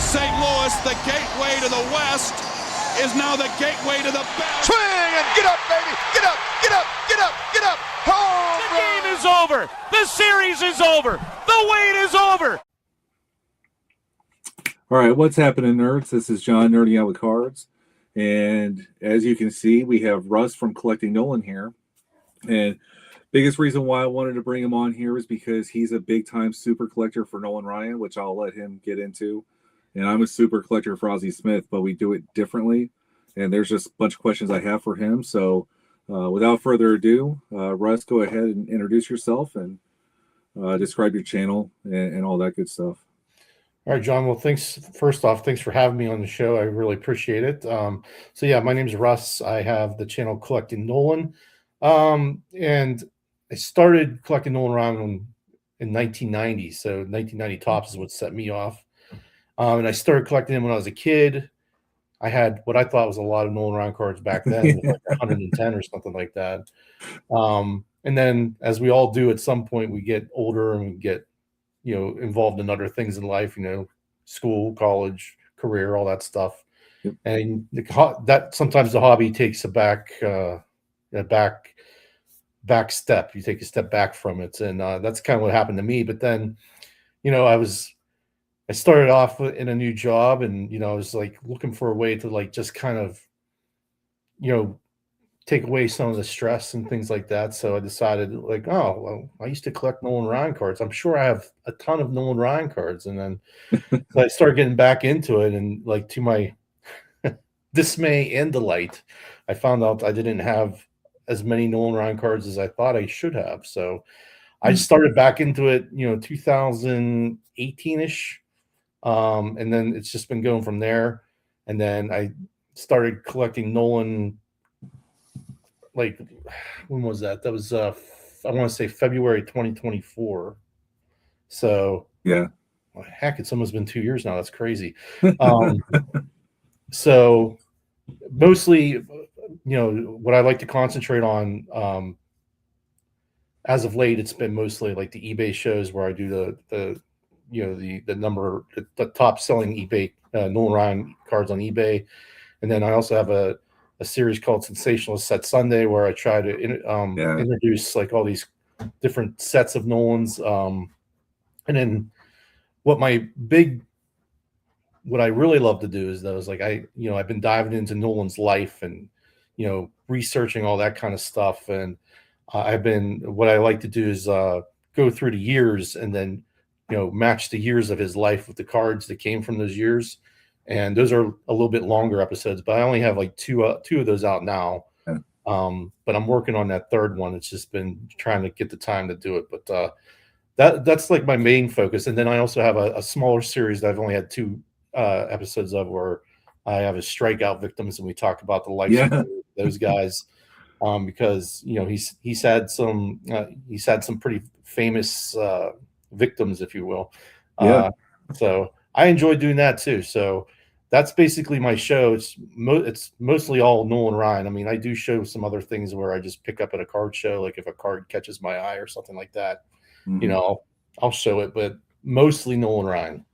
St. Louis, the gateway to the West, is now the gateway to the best. Swing and get up, baby! Get up! Get up! Get up! Get up! Home The game is over. The series is over. The wait is over. All right, what's happening, nerds? This is John, Nerding Out with Cards. And as you can see, we have Russ from Collecting Nolan here. And biggest reason why I wanted to bring him on here is because he's a big-time super collector for Nolan Ryan, which I'll let him get into. And I'm a super collector for Ozzie Smith, but we do it differently. And there's just a bunch of questions I have for him. So without further ado, Russ, go ahead and introduce yourself and describe your channel and all that good stuff. All right, John. Well, thanks. First off, thanks for having me on the show. I really appreciate it. So yeah, my name is Russ. I have the channel Collecting Nolan. And I started collecting Nolan Ryan in 1990. So 1990 Topps is what set me off. And I started collecting them when I was a kid. I had what I thought was a lot of Nolan Ryan cards back then, like 110 or something like that. And then, as we all do at some point, we get older and we get, involved in other things in life, school, college, career, all that stuff. Yep. And that sometimes the hobby takes a back step. You take a step back from it, and that's kind of what happened to me. But then, I started off in a new job, and I was like looking for a way to like just kind of, take away some of the stress and things like that. So I decided like, oh, well, I used to collect Nolan Ryan cards. I'm sure I have a ton of Nolan Ryan cards. And then so I started getting back into it, and like to my dismay and delight, I found out I didn't have as many Nolan Ryan cards as I thought I should have. So I started back into it, 2018-ish. And then it's just been going from there. And then I started collecting Nolan, like, when was that? That was, I want to say February 2024. So, yeah. Well, heck, it's almost been 2 years now. That's crazy. So, mostly, what I like to concentrate on, as of late, it's been mostly like the eBay shows where I do the top selling eBay Nolan Ryan cards on eBay. And then I also have a series called Sensationalist Set Sunday where I try to introduce like all these different sets of Nolans. And then what I really love to do is those, like I've been diving into Nolan's life and, researching all that kind of stuff. And what I like to do is go through the years and then, match the years of his life with the cards that came from those years. And those are a little bit longer episodes, but I only have like two of those out now. Yeah. But I'm working on that third one. It's just been trying to get the time to do it. But that's like my main focus. And then I also have a smaller series that I've only had two episodes of, where I have a strikeout victims, and we talk about the life of those guys. Because he's had some pretty famous victims, if you will. So I enjoy doing that too. So that's basically my show. It's mostly all Nolan Ryan. I mean, I do show some other things where I just pick up at a card show, like if a card catches my eye or something like that. I'll show it, but mostly Nolan Ryan.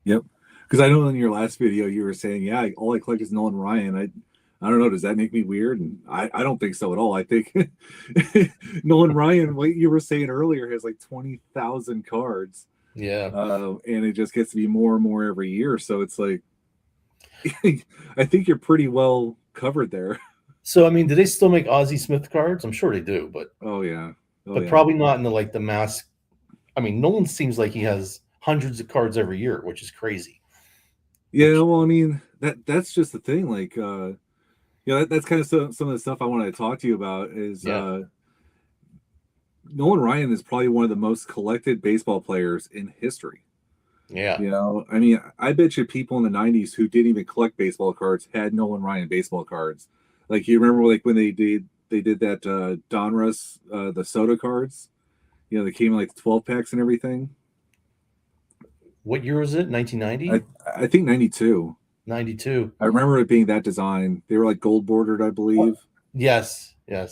Yep. Because I know in your last video you were saying, all I collect is Nolan Ryan. I don't know. Does that make me weird? And I don't think so at all. I think Nolan Ryan, what you were saying earlier, has like 20,000 cards. Yeah. And it just gets to be more and more every year. So it's like, I think you're pretty well covered there. So, I mean, do they still make Ozzie Smith cards? I'm sure they do, but probably not in the mass. I mean, Nolan seems like he has hundreds of cards every year, which is crazy. Yeah. Well, I mean, that's just the thing. Like, that's kind of some of the stuff I wanted to talk to you about is, Nolan Ryan is probably one of the most collected baseball players in history. Yeah. I mean, I bet you people in the 90s who didn't even collect baseball cards had Nolan Ryan baseball cards. Like, you remember like when they did that Donruss, the soda cards, they came in like 12 packs and everything. What year was it? 1990? I think 92. 92. I remember it being that design. They were like gold bordered, I believe. Yes. And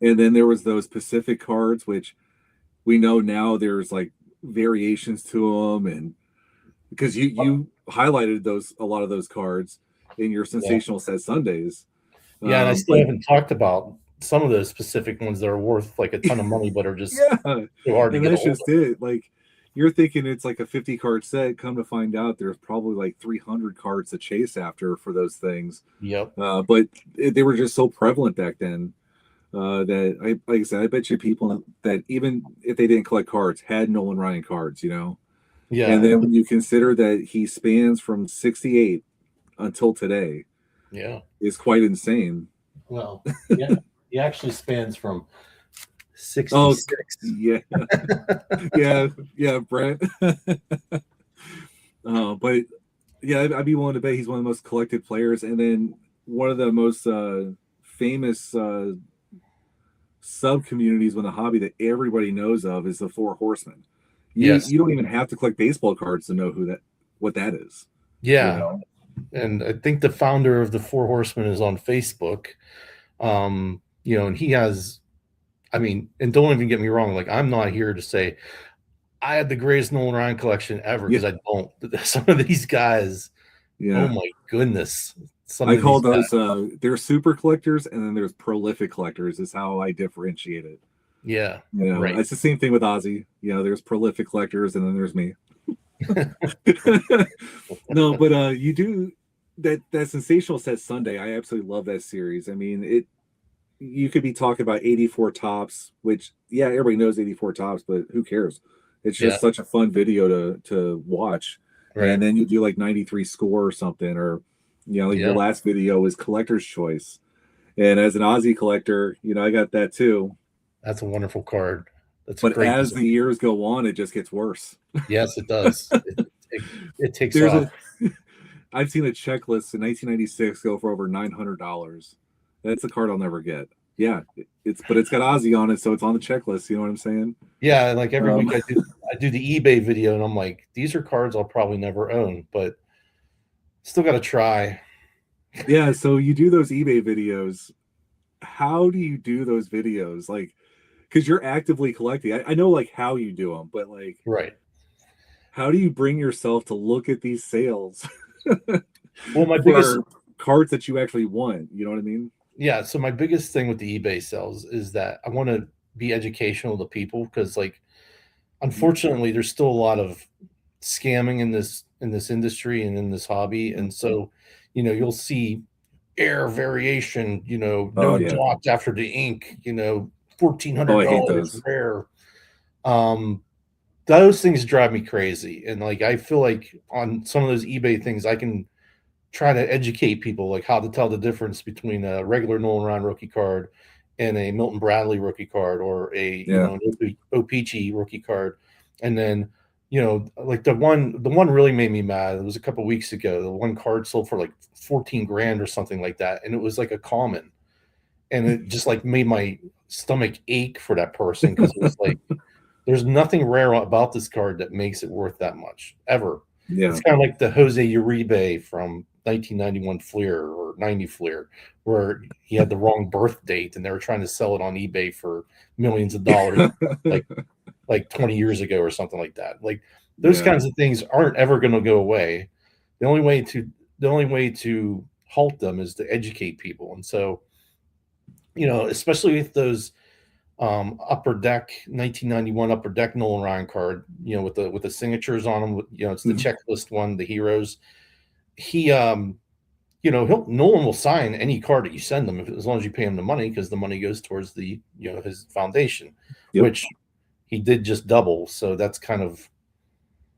then there was those Pacific cards, which we know now there's like variations to them, and because you highlighted a lot of those cards in your sensational set Sundays. Yeah, and I still but haven't talked about some of those specific ones that are worth like a ton of money, but are just yeah, too hard to and get a that's hold just of. it. Like you're thinking it's like a 50 card set. Come to find out, there's probably like 300 cards to chase after for those things. Yep. But they were just so prevalent back then that like I said, I bet you people that even if they didn't collect cards had Nolan Ryan cards, you know. Yeah. And then when you consider that he spans from 68 until today, Yeah. is quite insane. Well, yeah, he actually spans from 66. Oh, yeah, yeah, Brent. But yeah, I'd be willing to bet he's one of the most collected players, and then one of the most famous sub communities within the hobby that everybody knows of is the Four Horsemen. Yes. You don't even have to collect baseball cards to know what that is. Yeah. You know? And I think the founder of the Four Horsemen is on Facebook. You know, and he has, I mean, and don't even get me wrong, like I'm not here to say I had the greatest Nolan Ryan collection ever, because I don't. Some of these guys, oh my goodness. I call those they're super collectors, and then there's prolific collectors is how I differentiate it. Yeah. You know, right. It's the same thing with Ozzie. You know, there's prolific collectors, and then there's me. No, but you do that sensational set Sunday. I absolutely love that series. I mean, you could be talking about 84 tops, which everybody knows 84 tops, but who cares? It's just such a fun video to watch. Right. And then you do like 93 score or something, or your last video is collector's choice. And as an Ozzie collector, I got that too. That's a wonderful card. But as the years go on, it just gets worse. Yes, it does. It takes off. I've seen a checklist in 1996 go for over $900. That's a card I'll never get. Yeah, but it's got Ozzie on it, so it's on the checklist. You know what I'm saying? Yeah, like every week I do the eBay video, and I'm like, these are cards I'll probably never own, but still got to try. Yeah, so you do those eBay videos. How do you do those videos? Like, because you're actively collecting. I know like how you do them, but like, right? How do you bring yourself to look at these sales? Well, my biggest cards that you actually want. You know what I mean? Yeah. So my biggest thing with the eBay sales is that I want to be educational to people, because, like, unfortunately, there's still a lot of scamming in this industry and in this hobby, and so you'll see air variation, no dots after the ink, $1,400 rare. Those things drive me crazy, and like I feel like on some of those eBay things, I can try to educate people like how to tell the difference between a regular Nolan Ryan rookie card and a Milton Bradley rookie card, or an O-Pee-Chee rookie card. And then, like the one really made me mad. It was a couple weeks ago. The one card sold for like 14 grand or something like that. And it was like a common. And it just like made my stomach ache for that person, because it was like, there's nothing rare about this card that makes it worth that much ever. Yeah. It's kind of like the Jose Uribe from 1991 Fleer or 90 Fleer, where he had the wrong birth date and they were trying to sell it on eBay for millions of dollars like 20 years ago or something like that. Like those kinds of things aren't ever going to go away. The only way to halt them is to educate people. And so, especially with those upper deck 1991 upper deck Nolan Ryan card, with the signatures on them, it's the checklist one, the heroes. He Nolan will sign any card that you send them as long as you pay him the money, because the money goes towards the his foundation, which he did just double. So that's kind of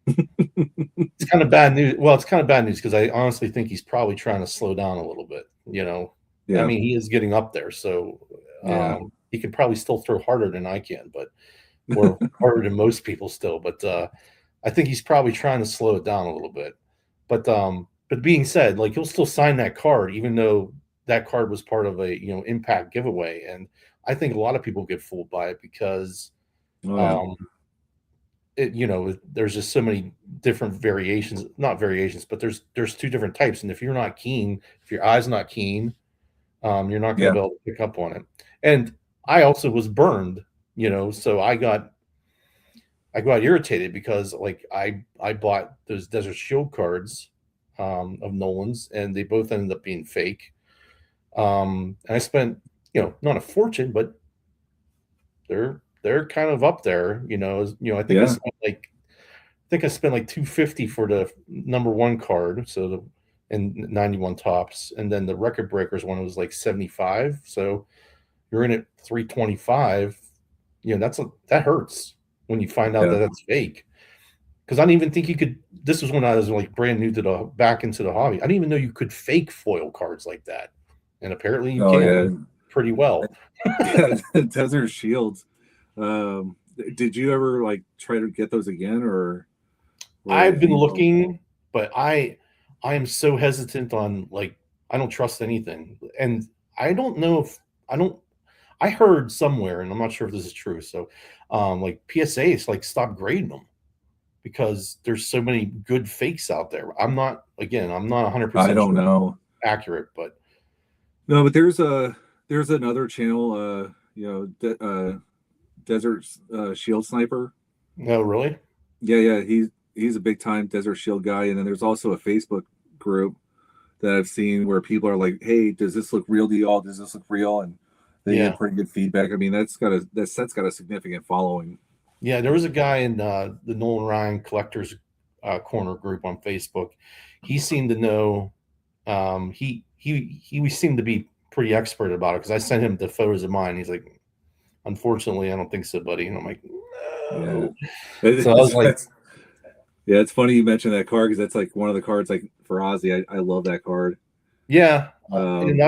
it's kind of bad news. Well, it's kind of bad news because I honestly think he's probably trying to slow down a little bit. I mean, he is getting up there, so he can probably still throw harder than I can, or harder than most people still. But I think he's probably trying to slow it down a little bit. But being said, like, he'll still sign that card, even though that card was part of a impact giveaway. And I think a lot of people get fooled by it because there's just so many different variations, not variations, but there's two different types. And if you're not keen, if your eye's not keen, you're not going to be able to pick up on it. And I also was burned, so I got I got irritated because like I bought those Desert Shield cards of Nolan's, and they both ended up being fake. And I spent, not a fortune, but they're kind of up there. I think Yeah. I spent like 250 for the number one card, and 91 tops, and then the record breakers one was like 75. So you're in at 325. That hurts when you find out Yeah. that that's fake. Because I didn't even think you could. This was when I was like brand new back into the hobby. I didn't even know you could fake foil cards like that, and apparently you Oh can yeah. pretty well. Yeah. Desert Shields. Did you ever like try to get those again, or I've been you know? looking, but I am so hesitant on, like, I don't trust anything, and I don't know if I don't. I heard somewhere, and I'm not sure if this is true. So, like PSA's like stop grading them because there's so many good fakes out there. I'm not 100% I sure don't know. accurate, but No, but there's another channel. Desert Shield Sniper. no, really. Yeah. He's a big time Desert Shield guy, and then there's also a Facebook group that I've seen where people are like, "Hey, does this look real to y'all? Does this look real?" And they Yeah. get pretty good feedback. I mean, that set's got a significant following. Yeah, there was a guy in the Nolan Ryan Collectors Corner group on Facebook. He seemed to know. He seemed to be pretty expert about it because I sent him the photos of mine. He's like, "Unfortunately, I don't think so, buddy." And I'm like, "No." Yeah. So I was like, Yeah, it's funny you mentioned that card because that's like one of the cards like for Ozzie. I love that card. "Yeah," and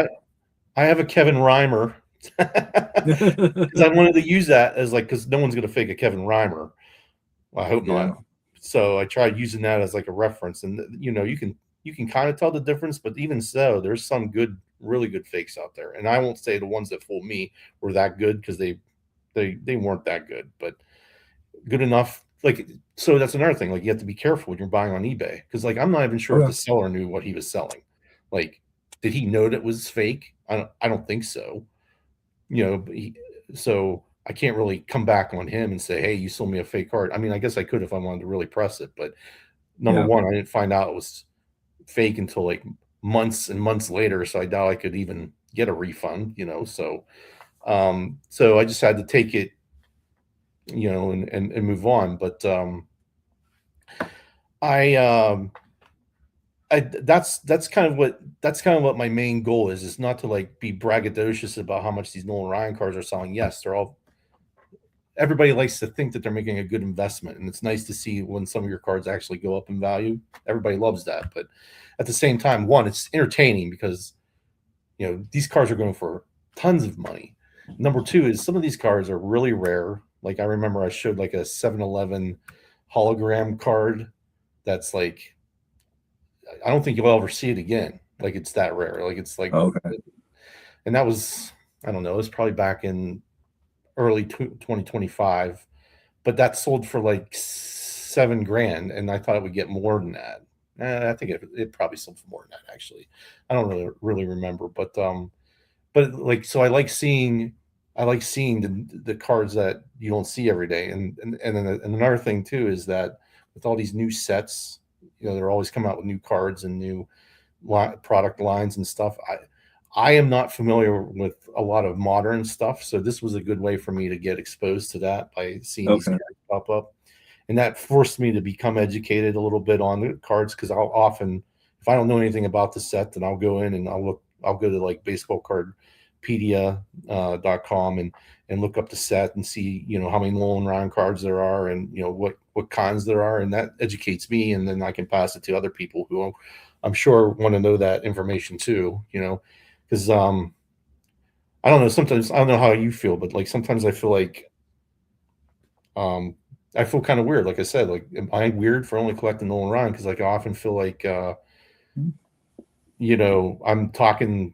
I have a Kevin Reimer because I wanted to use that as like because no one's going to fake a Kevin Reimer. Well, I hope Yeah. not. So I tried using that as like a reference, and you can kind of tell the difference, but even so, there's some really good fakes out there. And I won't say the ones that fooled me were that good because they weren't that good, but good enough. Like, so that's another thing. Like, you have to be careful when you're buying on eBay because, like, I'm not even sure if the seller knew what he was selling. Like, did he know that it was fake? I don't think so. But so I can't really come back on him and say, "Hey, you sold me a fake card." I mean, I guess I could if I wanted to really press it, but number one, I didn't find out it was fake until like months and months later, so I doubt I could even get a refund. So I just had to take it, and move on. But I that's kind of what my main goal is not to like be braggadocious about how much these Nolan Ryan cards are selling. Yes, everybody likes to think that they're making a good investment, and it's nice to see when some of your cards actually go up in value. Everybody loves that, but at the same time, one, it's entertaining because these cards are going for tons of money. Number two is some of these cards are really rare. Like I remember I showed like a 7-Eleven hologram card that's like I don't think you'll ever see it again. Like it's that rare. Like it's like Okay. And that was I don't know, it was probably back in early 2025, but that sold for like $7,000, and I thought it would get more than that. I think it probably sold for more than that. Actually, I don't really remember, but like so I like seeing the cards that you don't see every day, and another thing too is that with all these new sets, they're always coming out with new cards and new product lines and stuff. I am not familiar with a lot of modern stuff, so this was a good way for me to get exposed to that by seeing these cards pop up, and that forced me to become educated a little bit on the cards because I'll often, if I don't know anything about the set, then I'll go in and I'll go to like baseballcardpedia.com and look up the set and see how many Nolan Ryan cards there are and what kinds there are, and that educates me, and then I can pass it to other people who I'm sure want to know that information too. Because I don't know. Sometimes I don't know how you feel, but like sometimes I feel like I feel kind of weird. Like I said, like am I weird for only collecting Nolan Ryan? Because like I often feel like I'm talking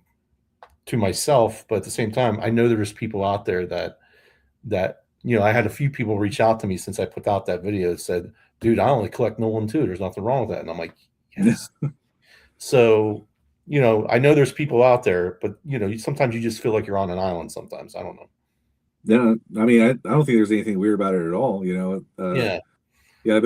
to myself, but at the same time, I know there's people out there that I had a few people reach out to me since I put out that video that said, "Dude, I only collect Nolan too. There's nothing wrong with that." And I'm like, yes. So I know there's people out there, but sometimes you just feel like you're on an island sometimes. I don't know. Yeah, I mean, I don't think there's anything weird about it at all. Yeah. Yeah,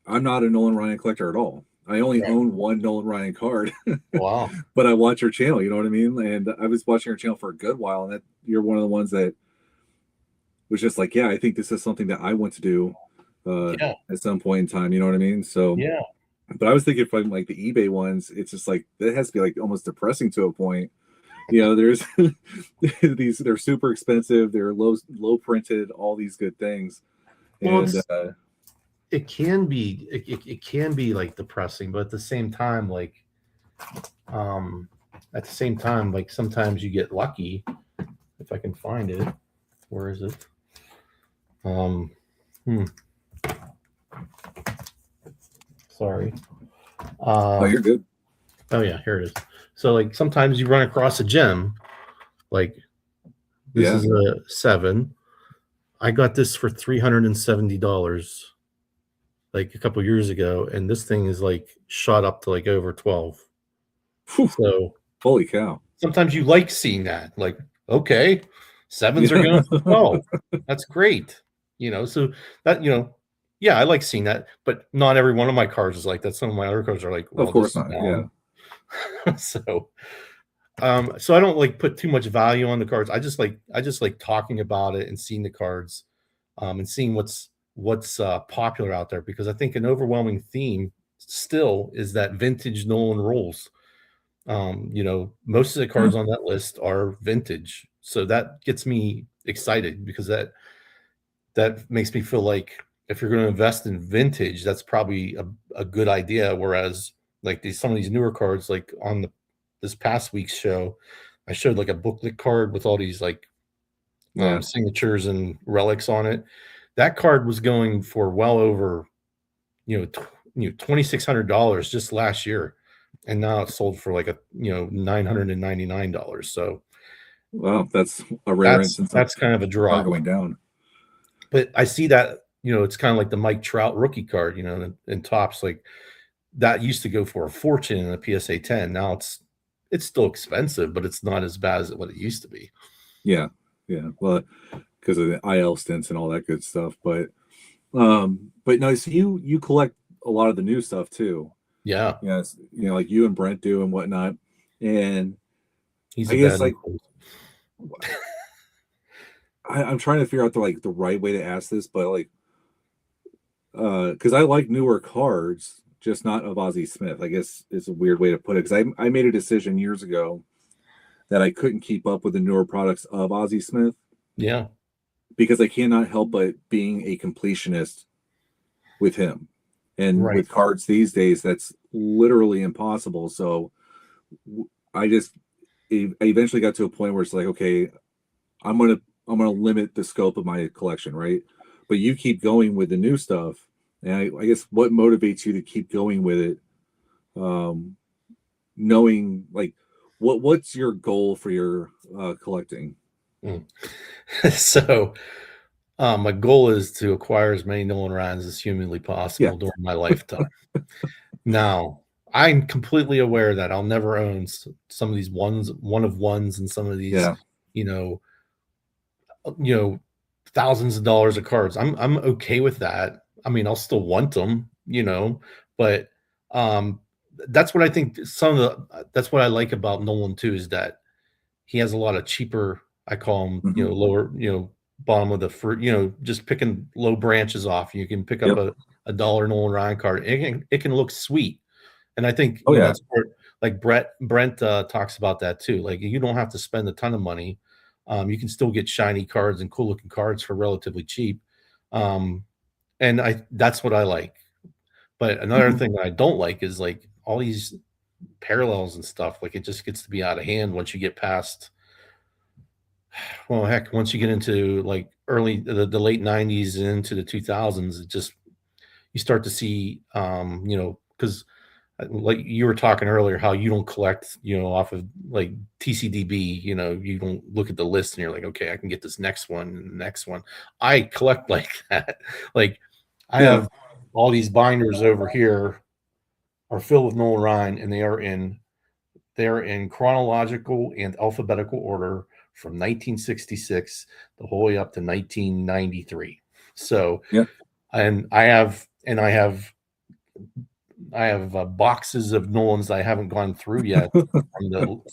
I'm not a Nolan Ryan collector at all. I only Right. own one Nolan Ryan card, Wow. but I watch your channel. You know what I mean? And I was watching your channel for a good while, and that you're one of the ones that was just like, yeah, I think this is something that I want to do Yeah. at some point in time. You know what I mean? So, Yeah. but I was thinking from like the eBay ones, it's just like that has to be like almost depressing to a point. There's they're super expensive, they're low printed, all these good things, Well, and it can be it can be like depressing, but at the same time, like sometimes you get lucky. If I can find it, where is it? Sorry. oh, you're good. Oh yeah, here it is. So like sometimes you run across a gem, like this is a 7. I got this for $370 like a couple years ago, and this thing is like shot up to like over 12. Whew, So holy cow! sometimes you like seeing that, like, okay, 7s are going for 12. That's great. So that, yeah, I like seeing that, but not every one of my cards is like that. Some of my other cards are like, well, Of course this not. is Yeah, so I don't like put too much value on the cards. I just like talking about it and seeing the cards, and seeing what's popular out there, because I think an overwhelming theme still is that vintage Nolan rolls. Most of the cards on that list are vintage, so that gets me excited, because that makes me feel like if you're going to invest in vintage, that's probably a good idea. Whereas like some of these newer cards, like on this past week's show, I showed like a booklet card with all these like yeah. signatures and relics on it. That card was going for well over $2,600 just last year, and now it's sold for like $999. So Wow, that's a rare instance of that's kind of a card drop. going down. But I see that, it's kind of like the Mike Trout rookie card, in Topps, like that used to go for a fortune in a PSA 10. Now it's still expensive, but it's not as bad as what it used to be. Yeah, well, because of the IL stints and all that good stuff. But no, so you collect a lot of the new stuff too. Yeah. Yes, like you and Brent do and whatnot. And He's I a guess bad like I'm trying to figure out the right way to ask this, but like because I like newer cards, just not of Ozzie Smith. I guess is a weird way to put it, because I made a decision years ago that I couldn't keep up with the newer products of Ozzie Smith. Yeah. Because I cannot help but being a completionist with him. And Right. with cards these days, that's literally impossible. So I eventually got to a point where it's like, okay, I'm gonna limit the scope of my collection, right? But you keep going with the new stuff, and I guess what motivates you to keep going with it, knowing like what's your goal for your collecting? So my goal is to acquire as many Nolan Ryans as humanly possible during my lifetime. Now, I'm completely aware that I'll never own some of these one of ones, and some of these, thousands of dollars of cards. I'm okay with that. I mean, I'll still want them, but that's what I think. That's what I like about Nolan too, is that he has a lot of cheaper, I call them, lower, bottom of the fruit, just picking low branches off. You can pick up a dollar Nolan Ryan card. It can look sweet. And I think that's like Brent talks about that too. Like, you don't have to spend a ton of money. You can still get shiny cards and cool looking cards for relatively cheap. And that's what I like. But another thing that I don't like is like all these parallels and stuff. Like, it just gets to be out of hand once you get past, well, heck, once you get into like the late 90s and into the 2000s, it just, you start to see, because like you were talking earlier, how you don't collect, off of like TCDB, you don't look at the list and you're like, okay, I can get this next one and the next one. I collect like that. Like, I have all these binders over here are filled with Nolan Ryan, and they are in chronological and alphabetical order from 1966 the whole way up to 1993. So, Yeah. and I have boxes of Nolans that I haven't gone through yet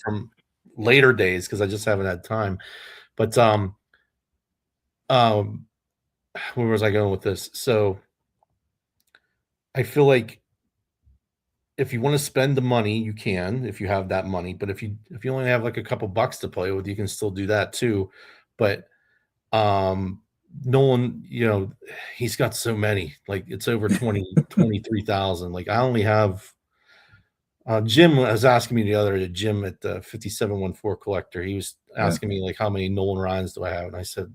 from later days because I just haven't had time. But where was I going with this? So I feel like if you want to spend the money, you can, if you have that money. But if you only have like a couple bucks to play with, you can still do that too. But Nolan, he's got so many, like it's over 23,000. Like I only have Jim was asking me the other day, Jim at the 5714 Collector. He was asking me like how many Nolan Ryans do I have? And I said,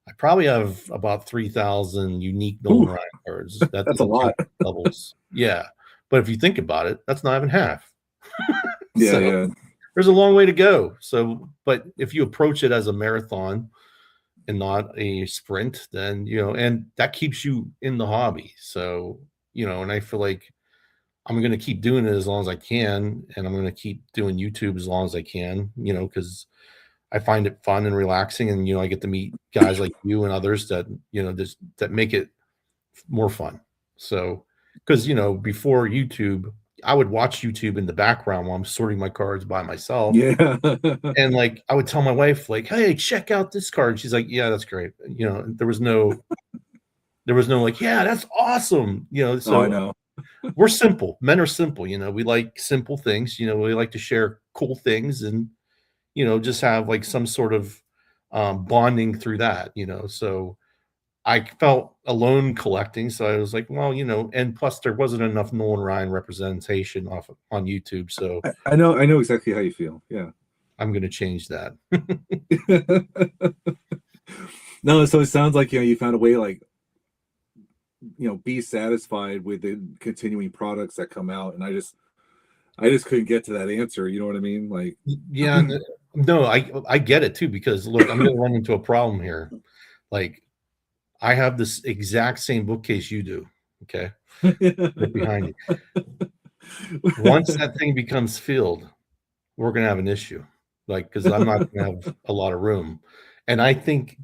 I probably have about 3,000 unique Nolan Ryan cards. That's a lot. Levels. Yeah. But if you think about it, that's not even half. Yeah. There's a long way to go. So, but if you approach it as a marathon and not a sprint, then, and that keeps you in the hobby. So, and I feel like I'm going to keep doing it as long as I can. And I'm going to keep doing YouTube as long as I can, because I find it fun and relaxing. And, I get to meet guys like you and others that, that make it more fun. So, because, before YouTube, I would watch YouTube in the background while I'm sorting my cards by myself. Yeah. And like, I would tell my wife like, hey, check out this card. She's like, yeah, that's great. There was no like, yeah, that's awesome. So I know. We're simple. Men are simple. We like simple things. We like to share cool things and, just have like some sort of bonding through that, so I felt alone collecting. So I was like, well, and plus there wasn't enough Nolan Ryan representation on YouTube. So I know exactly how you feel. Yeah. I'm going to change that. No, so it sounds like, you found a way like, be satisfied with the continuing products that come out. And I just couldn't get to that answer. You know what I mean? Like, yeah, no, I get it too, because look, I'm going to run into a problem here. Like I have this exact same bookcase you do. Okay. Right behind you. Once that thing becomes filled, we're going to have an issue. Like, cause I'm not going to have a lot of room. And I think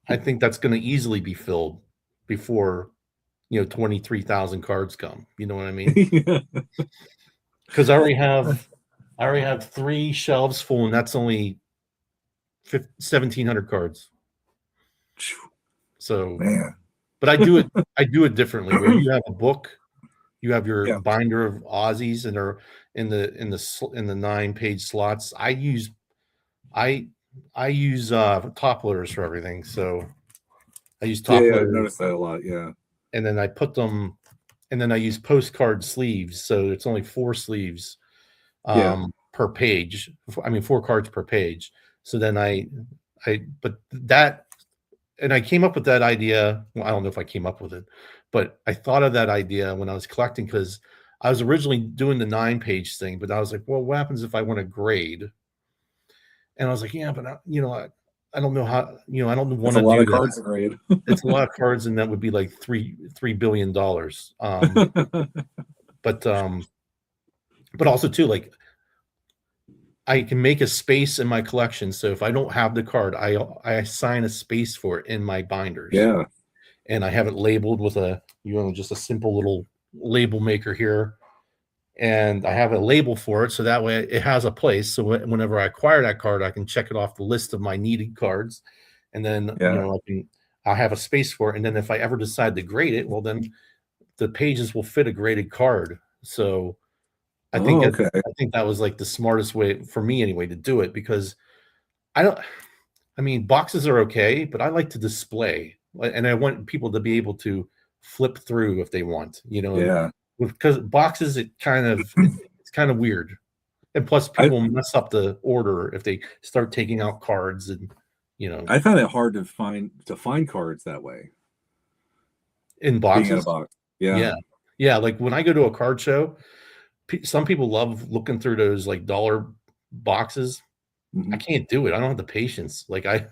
that's going to easily be filled before, 23,000 cards come. You know what I mean? Because I already have 3 shelves full, and that's only 1,700 cards. So, man. But I do it differently. Where you have a book, you have your binder of Aussies, and they're in the 9-page slots. I use top loaders for everything. So I use top loaders. I've noticed that a lot. Yeah. And then I put them, and then I use postcard sleeves. So it's only 4 sleeves per page. 4 cards per page. So then I came up with that idea. Well, I don't know if I came up with it, but I thought of that idea when I was collecting, because I was originally doing the 9-page thing, but I was like, well, what happens if I want to grade? And I was like, yeah, but I don't know how, I don't want to do that. It's a lot of cards to grade. It's a lot of cards, and that would be like $3 billion. But also too, like I can make a space in my collection. So if I don't have the card, I assign a space for it in my binders. Yeah. And I have it labeled with just a simple little label maker here. And I have a label for it, so that way it has a place. So whenever I acquire that card, I can check it off the list of my needed cards, and then I'll have a space for it. And then if I ever decide to grade it, well, then the pages will fit a graded card. So I think that was like the smartest way for me anyway to do it, because boxes are okay, but I like to display, and I want people to be able to flip through if they want. Because boxes, it's kind of weird, and plus people mess up the order if they start taking out cards, and I found it hard to find cards that way in boxes. Being in a box. Yeah. Like when I go to a card show, some people love looking through those like dollar boxes. Mm-hmm. I can't do it. I don't have the patience. Like I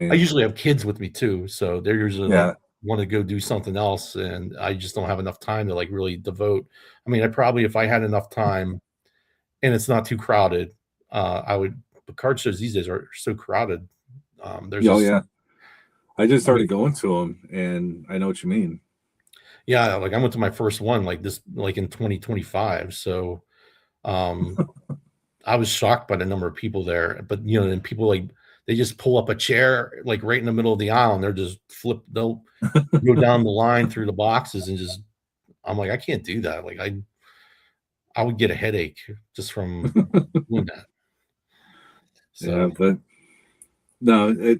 usually have kids with me too, so they're usually like, want to go do something else, and I just don't have enough time to like really devote. I probably, if I had enough time and it's not too crowded, But card shows these days are so crowded. There's Oh just, yeah, I just I mean, started going to them, and I know what you mean. yeah, like I went to my first one like this, like in 2025. So I was shocked by the number of people there. But and people like they just pull up a chair like right in the middle of the aisle, and they're just they'll go down the line through the boxes and just. I'm like, I can't do that. Like I would get a headache just from doing that. Yeah, So but no,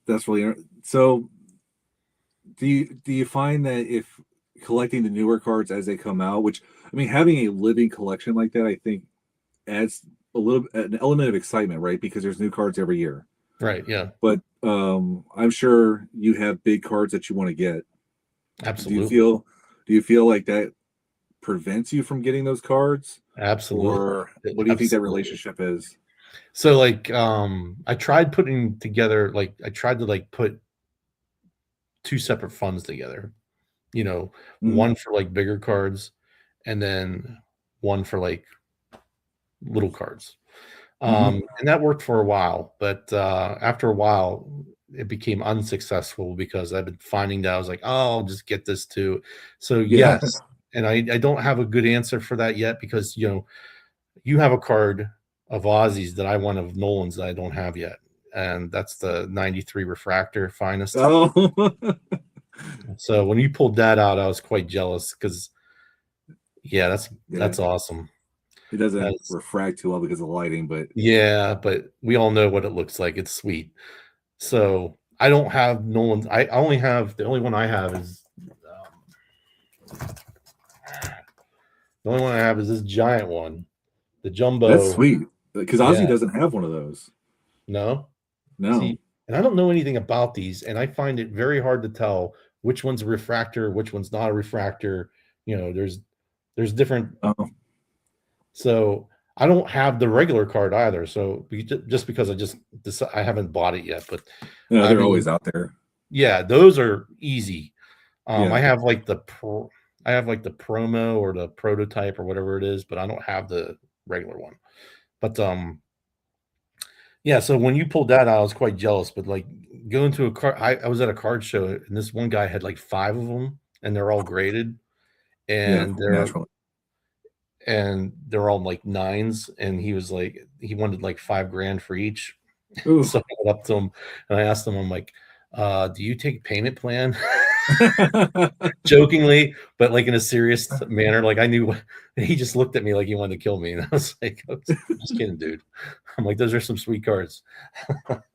that's really so. Do you find that if collecting the newer cards as they come out, which I mean, having a living collection like that, I think adds an element of excitement, right? Because there's new cards every year. right, yeah, But I'm sure you have big cards that you want to get. Do you absolutely, feel do you feel like that prevents you from getting those cards, absolutely, or what do you think that absolutely. relationship is? So like I tried putting together I tried to like put two separate funds together. Mhm. One for like bigger cards and then one for like little cards. Mhm. And that worked for a while, but after a while it became unsuccessful because I've been finding that I was like, oh, I'll just get this too. So Yeah. yes, and I don't have a good answer for that yet because you have a card of Ozzie's that I want of Nolan's that I don't have yet. And that's the 93 refractor finest. Oh. So when you pulled that out, I was quite jealous because yeah, Yeah. that's awesome. It doesn't That's refract too well because of the lighting, but yeah, but we all know what it looks like. It's sweet. So I don't have Nolan's. I only have the only one I have is the only one I have is this giant one, the that's jumbo. sweet because Ozzy Yeah, doesn't have one of those. no. No. See, and I don't know anything about these, and I find it very hard to tell which one's a refractor, which one's not a refractor. There's different. Oh, So I don't have the regular card either. So just because I haven't bought it yet, but no, I they're always mean, out there. yeah, those are easy. Yeah. I have like I have like the promo or the prototype or whatever it is, but I don't have the regular one. But yeah, so when you pulled that out, I was quite jealous. But like going to a card, I was at a card show and this one guy had like five of them and they're all graded Yeah. and Naturally. they're all like nines. And he was like, he wanted like $5,000 for each. Ooh. So I went up to him and I asked him, I'm like, do you take payment plan? Jokingly, but like in a serious manner. Like I knew he just looked at me like he wanted to kill me. And I was like, I'm just kidding, dude. I'm like, those are some sweet cards.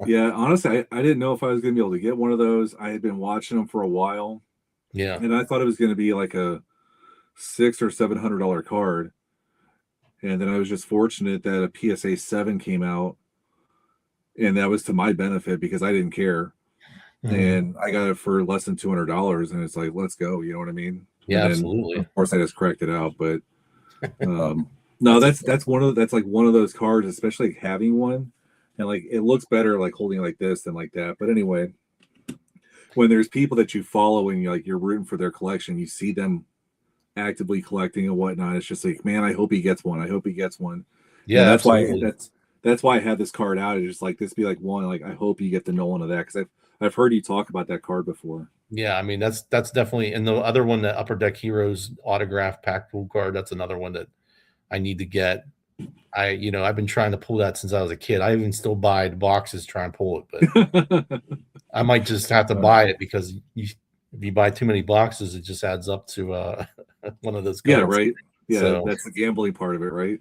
Yeah. Honestly, I didn't know if I was going to be able to get one of those. I had been watching them for a while, Yeah. and I thought it was going to be like a $600 or $700 card. And then I was just fortunate that a PSA 7 came out, and that was to my benefit because I didn't care. Mhm. And I got it for less than $200, and it's like, let's go. You know what I mean? And Yeah, then, absolutely. of course, I just cracked it out. But no, that's like one of those cards, especially like having one, and like it looks better like holding it like this than like that. But anyway, when there's people that you follow and you're rooting for their collection, you see them actively collecting and whatnot. It's just like, man, I hope he gets one. I hope he gets one. And Yeah, absolutely. that's why I had this card out. It's just like this be like one. Like I hope you get the Nolan of that because I've heard you talk about that card before. Yeah, I mean that's definitely, and the other one, the Upper Deck Heroes autograph pack pool card, that's another one that I need to get. I've been trying to pull that since I was a kid. I even still buy the boxes try and pull it, but I might just have to buy it because if you buy too many boxes, it just adds up to one of those Yeah, cards. right. Yeah, So that's the gambling part of it, right?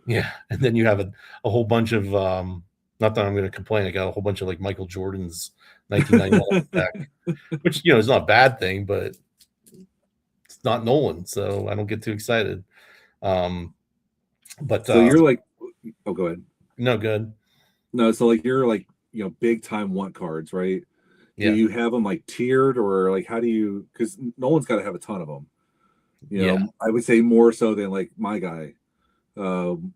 yeah, and then you have a whole bunch of not that I'm going to complain. I got a whole bunch of like Michael Jordan's 1991 deck, which is not a bad thing, but it's not Nolan, so I don't get too excited. But So you're like, oh, go ahead. no good. No, so like you're like big time want cards, right? Do Yeah, you have them like tiered or like how do you? Because no one's got to have a ton of them. yeah. I would say more so than like my guy. Um,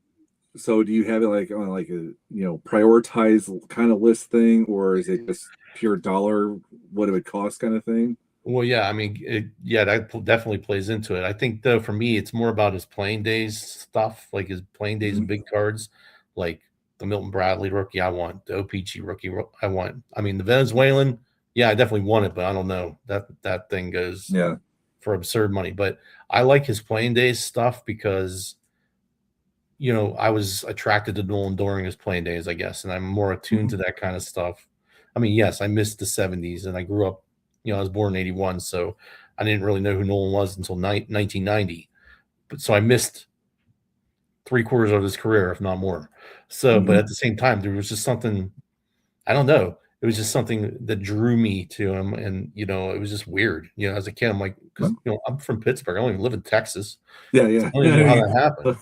so do you have it like on like a prioritize kind of list thing, or is it just pure dollar what it would cost kind of thing? Well, yeah. I mean, that definitely plays into it. I think though for me, it's more about his playing days stuff, like his playing days and Mhm. big cards. Like the Milton Bradley rookie I want, the OPG rookie I want. I mean, the Venezuelan, yeah, I definitely want it, but I don't know. That thing goes for absurd money. But I like his playing days stuff because, I was attracted to Nolan during his playing days, I guess, and I'm more attuned to that kind of stuff. I mean, yes, I missed the 70s, and I grew up, I was born in 81, so I didn't really know who Nolan was until 1990. But so I missed 3/4 of his career, if not more. So, but at the same time, there was just something, I don't know. It was just something that drew me to him. And, it was just weird. As a kid, I'm like, because, I'm from Pittsburgh. I don't even live in Texas. Yeah. I don't even know how that happened.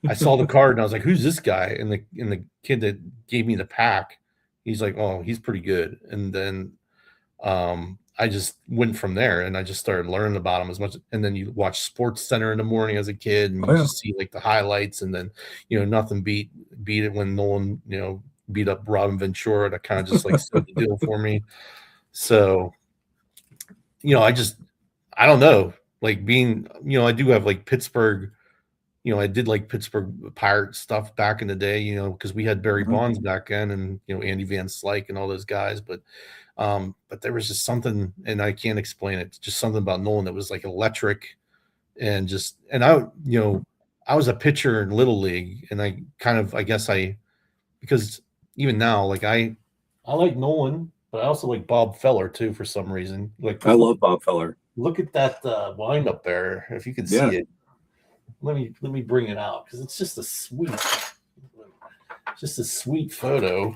I saw the card and I was like, who's this guy? And the kid that gave me the pack, he's like, oh, he's pretty good. And then I just went from there and I just started learning about him as much. And then you watch Sports Center in the morning as a kid and you just see like the highlights. And then, nothing beat it when Nolan, beat up Robin Ventura. That kind of just like sealed the deal for me. So, I don't know, like being, I do have like Pittsburgh, I did like Pittsburgh Pirates stuff back in the day, because we had Barry Bonds back then and, Andy Van Slyke and all those guys. But there was just something, and I can't explain it, just something about Nolan that was like electric and I was a pitcher in Little League and because even now, like I like Nolan, but I also like Bob Feller too for some reason. Like I love Bob Feller. Look at that wind up there, if you can see it. Let me bring it out because it's just a sweet photo.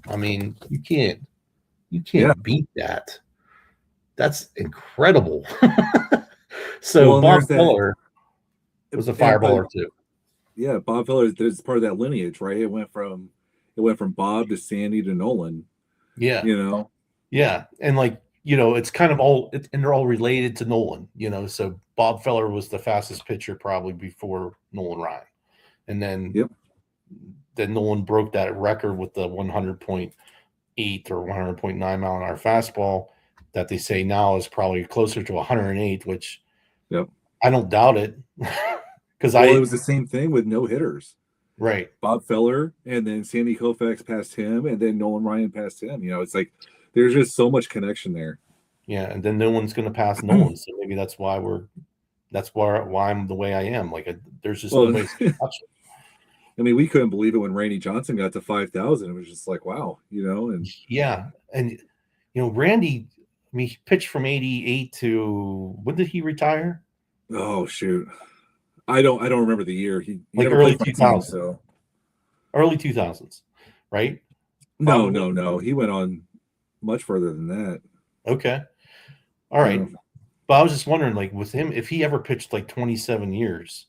I mean, you can't beat that. That's incredible. So Bob Feller was a fireballer too. Yeah, Bob Feller is part of that lineage, right? It went from Bob to Sandy to Nolan. Yeah. Yeah. And like, it's kind of and they're all related to Nolan, so Bob Feller was the fastest pitcher probably before Nolan Ryan. And then, then Nolan broke that record with the 100.8 or 100.9 mile an hour fastball that they say now is probably closer to 108, which I don't doubt it. Because it was the same thing with no hitters. Right. Bob Feller and then Sandy Koufax passed him and then Nolan Ryan passed him. It's like there's just so much connection there. Yeah, and then no one's going to pass Nolan, so maybe that's why why I'm the way I am. Like there's just no way to touch it. I mean, we couldn't believe it when Randy Johnson got to 5,000. It was just like, wow, and Randy, I mean, he pitched from 88 to when did he retire? Oh shoot. I don't remember the year. He like early 2000s. So early 2000s, right? No. He went on much further than that. Okay. All right. But I was just wondering, like with him, if he ever pitched like 27 years,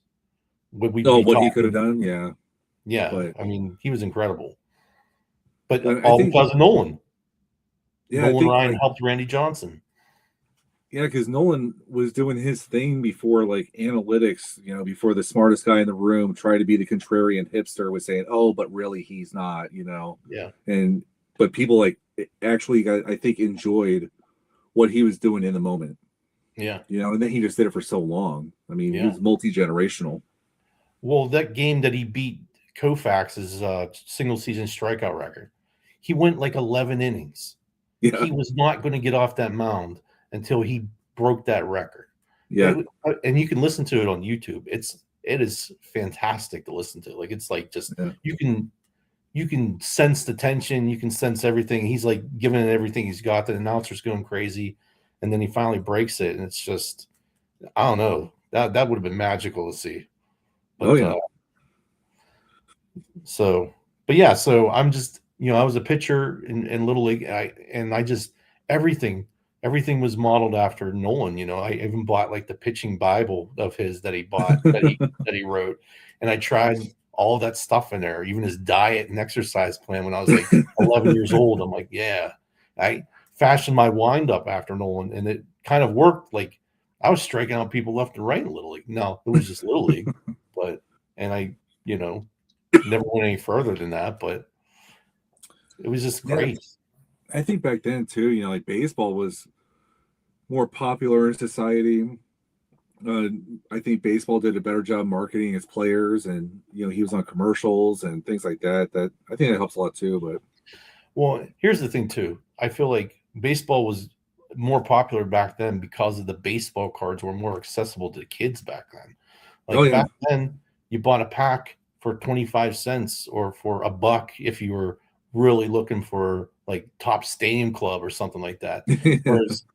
would we what he could have done? Yeah. Yeah. But, I mean, he was incredible. But all because of Nolan. Yeah. Nolan Ryan helped Randy Johnson. Yeah, because Nolan was doing his thing before like analytics, before the smartest guy in the room tried to be the contrarian hipster was saying, oh, but really he's not, Yeah. But people like actually, I think, enjoyed what he was doing in the moment. Yeah. And then he just did it for so long. I mean, he was multi-generational. Well, that game that he beat Koufax's single season strikeout record, he went like 11 innings. Yeah. He was not going to get off that mound until he broke that record. Yeah. And you can listen to it on YouTube. It is fantastic to listen to. Like, it's like just, you can sense the tension. You can sense everything. He's like giving it everything he's got. The announcer's going crazy. And then he finally breaks it. And it's just, I don't know, that would have been magical to see. But, so I'm just, I was a pitcher in Little League. Everything was modeled after Nolan. I even bought like the pitching Bible of his that he bought, that he wrote. And I tried all that stuff in there, even his diet and exercise plan when I was like 11 years old. I'm like, yeah, I fashioned my wind up after Nolan and it kind of worked. Like I was striking out people left and right in Little League. No, it was just Little League, and I, never went any further than that, but it was just great. I think back then too, like baseball was more popular in society. I think baseball did a better job marketing its players, and he was on commercials and things like that. That I think that helps a lot too. But Well, here's the thing too. I feel like baseball was more popular back then because of the baseball cards were more accessible to the kids back then. oh Like yeah, back then, you bought a pack for 25 cents or for a buck if you were really looking for like top stadium club or something like that. Whereas,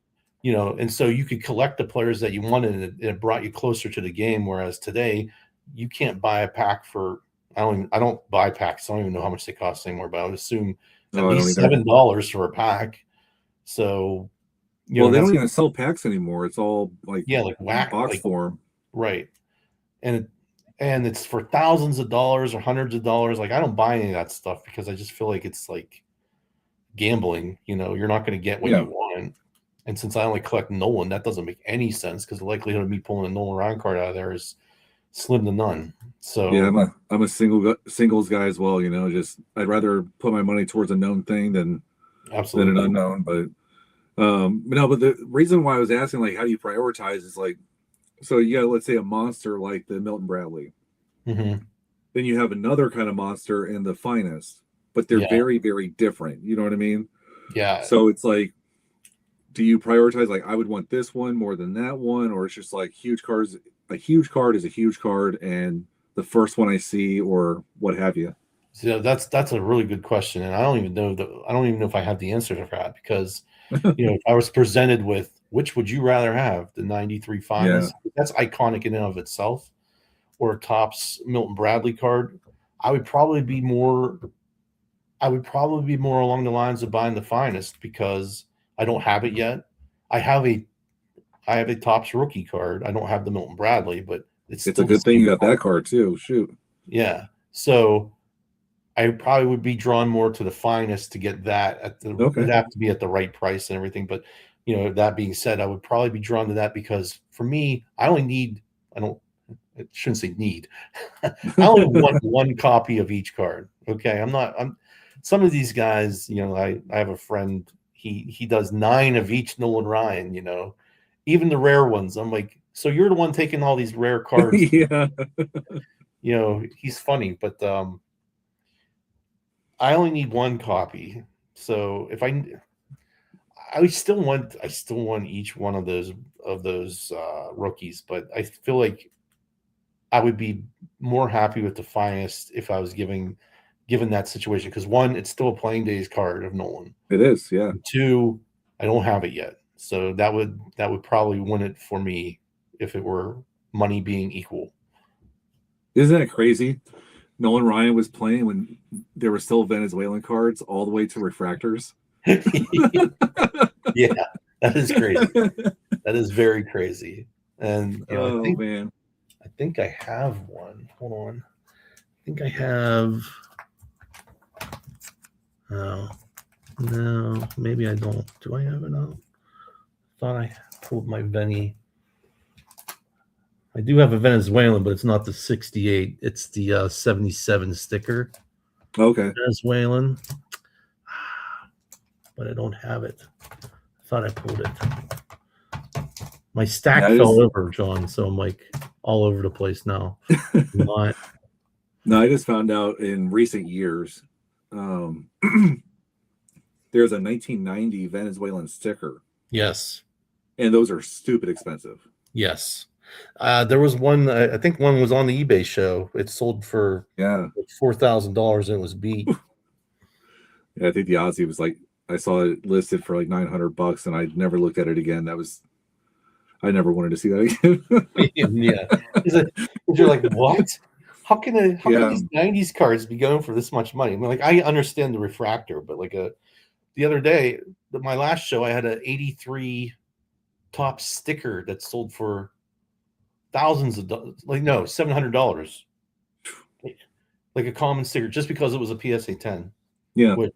and so you could collect the players that you wanted and it brought you closer to the game. Whereas today, you can't buy a pack for I don't buy packs. I don't even know how much they cost anymore, but I would assume at no, I don't least either. $7 for a pack. So, Well, they that's don't even sell packs anymore. It's all like like whack, box like form. right. And it's for thousands of dollars or hundreds of dollars. Like I don't buy any of that stuff because I just feel like it's like gambling. You're not going to get what Yeah. you want. And since I only collect Nolan, that doesn't make any sense because the likelihood of me pulling a Nolan Ryan card out of there is slim to none. So Yeah, I'm a singles guy as well. Just I'd rather put my money towards a known thing than absolutely. an unknown. But the reason why I was asking like how do you prioritize is like, so you got, let's say, a monster like the Milton Bradley. Mm-hmm. Then you have another kind of monster in the Finest, but they're Yeah. very, very different. You know what I mean? Yeah. So it's like, do you prioritize like I would want this one more than that one, or it's just like huge cards? A huge card is a huge card, and the first one I see, or what have you. So that's a really good question, and I don't even know if I have the answer to that because if I was presented with which would you rather have, the 93 Finest, that's iconic in and of itself, or a Topps Milton Bradley card, I would probably be more along the lines of buying the Finest because I don't have it yet. I have a Topps rookie card. I don't have the Milton Bradley, but it's a good thing you got that card too. Shoot. Yeah. So I probably would be drawn more to the Finest to get that it'd have to be at the right price and everything. But that being said, I would probably be drawn to that because for me, I shouldn't say need. I only want one copy of each card. Okay. I'm some of these guys, I have a friend, he does 9 of each Nolan Ryan, even the rare ones. I'm like, so you're the one taking all these rare cards. Yeah. He's funny, but I only need one copy. So if I still want each one of those rookies, but I feel like I would be more happy with the Finest if I was given that situation because one, it's still a playing days card of Nolan. It is, yeah. And 2, I don't have it yet, so that would probably win it for me if it were money being equal. Isn't that crazy? Nolan Ryan was playing when there were still Venezuelan cards all the way to refractors. Yeah, that is crazy. That is very crazy. And I think I have one. Hold on. I think I have. Oh, no, maybe I don't. Do I have it out? Thought I pulled my Venny. I do have a Venezuelan, but it's not the 68. It's the 77 sticker. Okay. Venezuelan. But I don't have it. I thought I pulled it. My stack fell over, John, so I'm like all over the place now. No, I just found out in recent years there's a 1990 Venezuelan sticker. Yes. And those are stupid expensive. Yes. There was one, I think one was on the eBay show. It sold for $4,000 and it was beat. Yeah, I think the Ozzie was like, I saw it listed for like $900 and I never looked at it again. I never wanted to see that again. Yeah. You're like, what? How can these 90s cards be going for this much money? I mean, like, I understand the refractor, but like the other day, my last show, I had an 83 top sticker that sold for thousands of dollars, like no, $700, like a common sticker, just because it was a PSA 10. Yeah, which,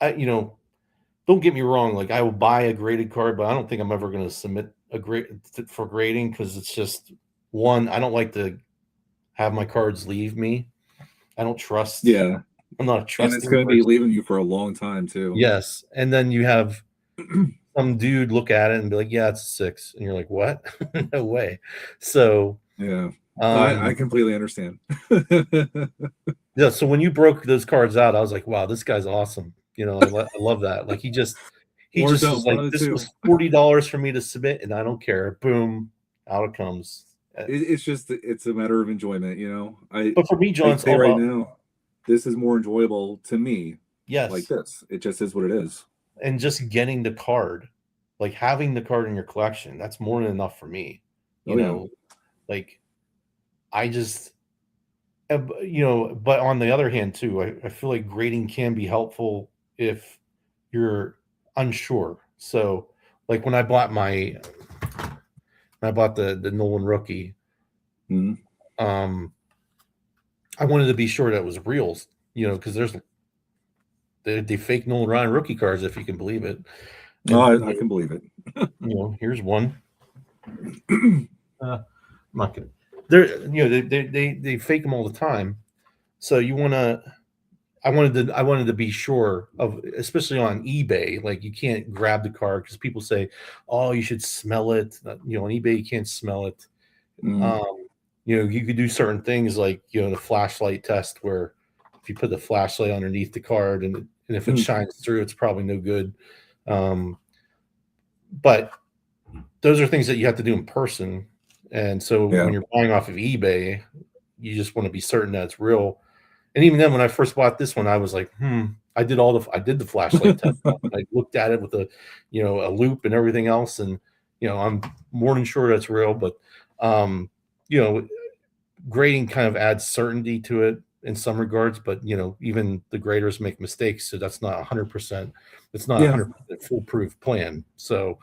don't get me wrong. Like I will buy a graded card, but I don't think I'm ever going to submit a grade for grading because it's just one. I don't like to have my cards leave me. I don't trust. Yeah, I'm not a trusting. And it's going to be leaving you for a long time too. Yes, and then you have some dude look at it and be like, "Yeah, it's a 6," and you're like, "What? No way." So, Yeah. I um, completely understand. yeah. So when you broke those cards out, I was like, "Wow, this guy's awesome." I love that. Like he just Warzone is like, "This 102. was $40 for me to submit, and I don't care." Boom, out it comes. It's just it's a matter of enjoyment, you know. But for me, John, I'd it's say all right about now, this is more enjoyable to me like yes, this. It just is what it is. and just getting the card, like having the card in your collection. That's more than enough for me. You Oh yeah. know, like I just but on the other hand too, I feel like grading can be helpful if you're unsure. So like when I bought the Nolan rookie, Mhm. I wanted to be sure that it was real, because there's they fake Nolan Ryan rookie cards, if you can believe it. No, And I can believe it. here's one. I'm not gonna. They're they fake them all the time. So you want to I wanted to be sure of, especially on eBay. Like you can't grab the card because people say, "Oh, you should smell it." On eBay you can't smell it. Mhm. Um, you could do certain things like the flashlight test, where if you put the flashlight underneath the card and if it Mhm. shines through, it's probably no good. Um, but those are things that you have to do in person. And so Yeah. when you're buying off of eBay, you just want to be certain that it's real. And even then, when I first bought this one, I was like, I did the flashlight test. I looked at it with a loop and everything else. And, I'm more than sure that's real, but, you know, grading kind of adds certainty to it in some regards, but, even the graders make mistakes. So that's not 100%. It's not a Yeah. 100% foolproof plan. So,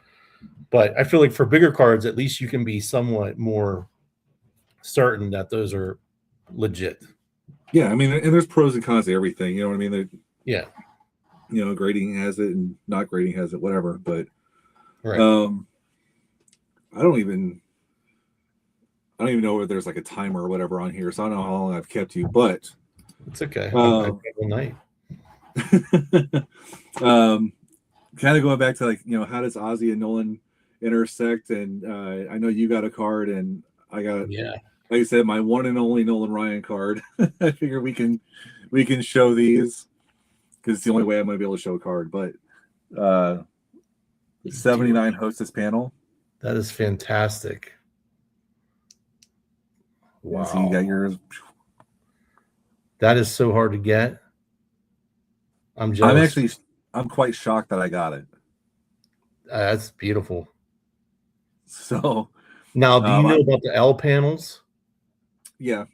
but I feel like for bigger cards, at least you can be somewhat more certain that those are legit. Yeah. I mean, and there's pros and cons to everything. You know what I mean? Yeah. Grading has it and not grading has it, whatever. But Right. I don't even know if there's like a timer or whatever on here, so I don't know how long I've kept you, but It's okay. I've got all night. kind of going back to how does Ozzie and Nolan intersect? And I know you got a card, and I got, Yeah. like I said, my one and only Nolan Ryan card. I figure we can show these because it's the only way I'm going to be able to show a card. But the 79 hostess panel. That is fantastic. Wow. So you got yours. That is so hard to get. I'm jealous. I'm quite shocked that I got it. That's beautiful. So now, do you know about the L panels? Yeah.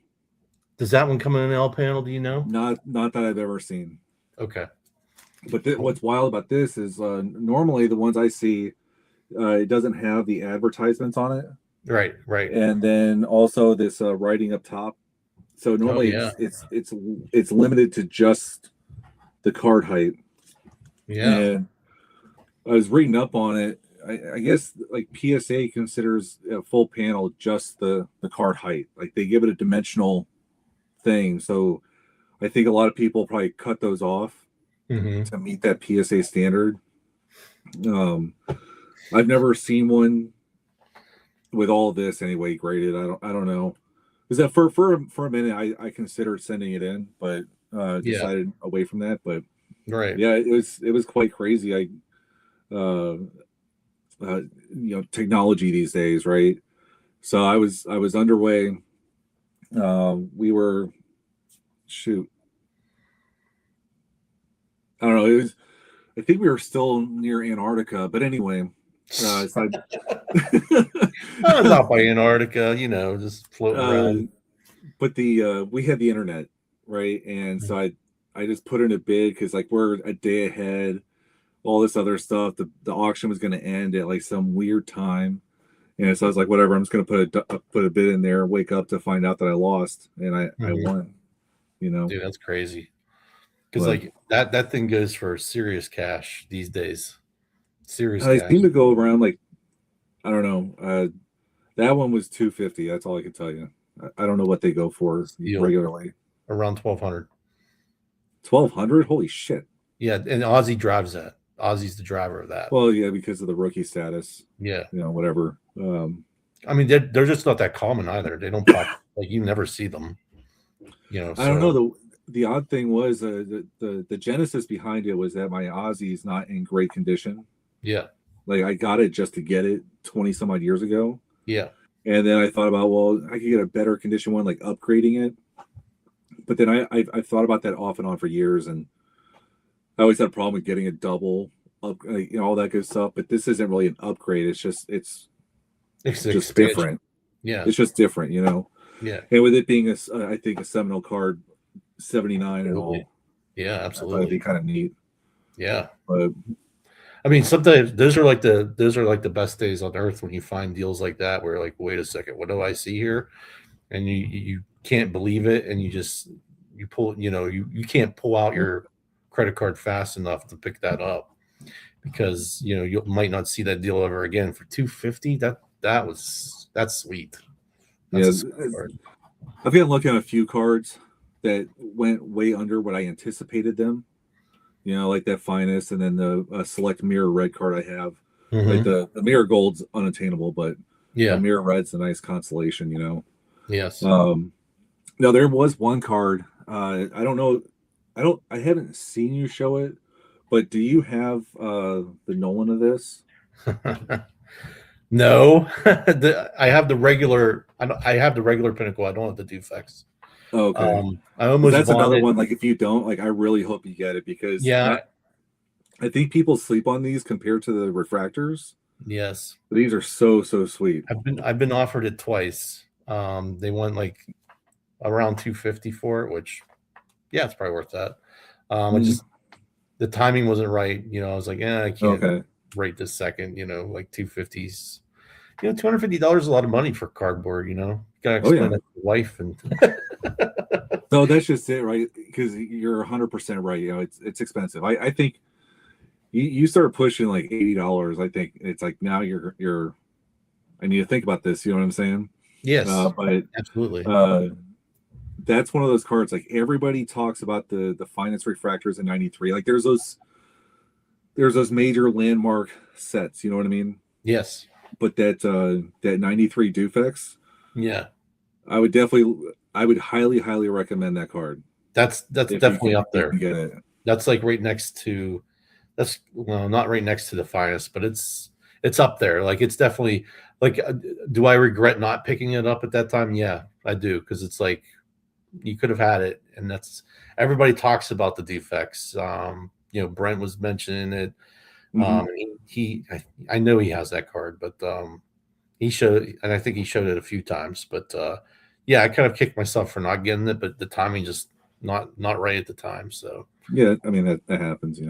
Does that one come in an L panel? Do you know? Not that I've ever seen. Okay. But what's wild about this is normally the ones I see, it doesn't have the advertisements on it. Right. And then also this writing up top. So normally it's limited to just the card height. Yeah. And I was reading up on it. I guess like PSA considers a full panel just the card height. Like they give it a dimensional thing. So I think a lot of people probably cut those off to meet that PSA standard. I've never seen one with all this anyway graded. I don't know. Is that for a minute I considered sending it in, but decided away from that. But right. Yeah, it was quite crazy. Technology these days, right? So I was underway. We were I don't know. I think we were still near Antarctica, but anyway. I was out by Antarctica, just floating around. But we had the internet, right? And so I just put in a bid because like we're a day ahead, all this other stuff. The auction was going to end at like some weird time, and so I was like, whatever. I'm just going to put a bid in there. Wake up to find out that I lost, and I won. Dude, that's crazy. Because like that thing goes for serious cash these days. Serious cash. I seem to go around like, I don't know. That one was $250. That's all I can tell you. I don't know what they go for regularly. Around $1,200. $1,200? Holy shit! Yeah, and Ozzie drives that. Ozzie's the driver of that. Well, yeah, because of the rookie status. Yeah. Whatever. I mean, they're just not that common either. They don't pop like you never see them. I don't know. The odd thing was the genesis behind it was that my Ozzie is not in great condition. Yeah. Like I got it just to get it 20 some odd years ago. Yeah. And then I thought about, well, I could get a better condition one, like upgrading it. But then I've thought about that off and on for years, and I always had a problem with getting a double up, all that good stuff. But this isn't really an upgrade. It's just different. Yeah, it's just different, Yeah, and with it being I think a seminal card, 79 and all. Yeah, absolutely. That'd be kind of neat. Yeah, but I mean, sometimes those are like the best days on earth when you find deals like that where like, wait a second, what do I see here? And you can't believe it, and you pull, you can't pull out your credit card fast enough to pick that up because you might not see that deal ever again for $250. That's sweet. That's I've been looking at a few cards that went way under what I anticipated them. Like that Finest, and then the select mirror red card I have. Mm-hmm. Like the mirror gold's unattainable, but yeah, the mirror red's a nice consolation. Yes. Now there was one card. I don't know. I haven't seen you show it, but do you have the Nolan of this? No, I have the regular. I have the regular Pinnacle. I don't have the Defects. Okay. That's another one. Like if you don't, like I really hope you get it because I think people sleep on these compared to the refractors. Yes. These are so sweet. I've been offered it twice. They went like around $250 for it, which it's probably worth that. The timing wasn't right. I was like, I can't right this second, like $250s. $250 is a lot of money for cardboard, You gotta explain that to your wife and No, that's just it, right? Because you're 100% right. It's expensive. I think you start pushing like $80. I think it's like now you're. I need to think about this. You know what I'm saying? Yes, but absolutely. That's one of those cards. Like everybody talks about the Finest refractors in '93. Like there's those major landmark sets. You know what I mean? Yes. But that 93 Defects. Yeah. I would highly recommend that card. That's definitely up there. Get it. That's like right next to not right next to the Finest, but it's up there. Like it's definitely like, do I regret not picking it up at that time? Yeah, I do. Cause it's like, you could have had it. And everybody talks about the Defects. Brent was mentioning it. I know he has that card, but he showed, and I think he showed it a few times, but I kind of kicked myself for not getting it, but the timing just not right at the time. So yeah, I mean that happens,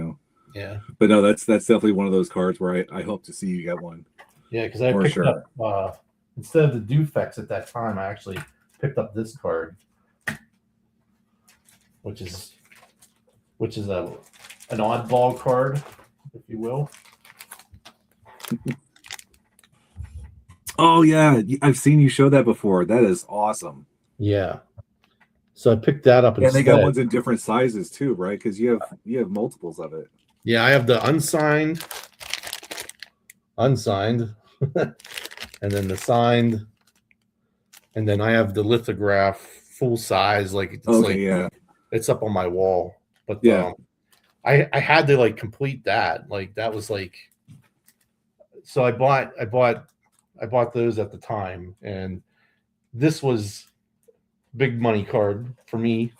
Yeah, but no, that's definitely one of those cards where I hope to see you get one. Yeah, because I picked up instead of the Defects at that time, I actually picked up this card, which is an oddball card, if you will. Oh yeah, I've seen you show that before. That is awesome. Yeah. So I picked that up, and they got ones in different sizes too, right? Because you have multiples of it. Yeah, I have the unsigned, and then the signed, and then I have the lithograph full size. Like it's up on my wall. But I had to like complete that. Like that was like, so I bought those at the time, and this was big money card for me,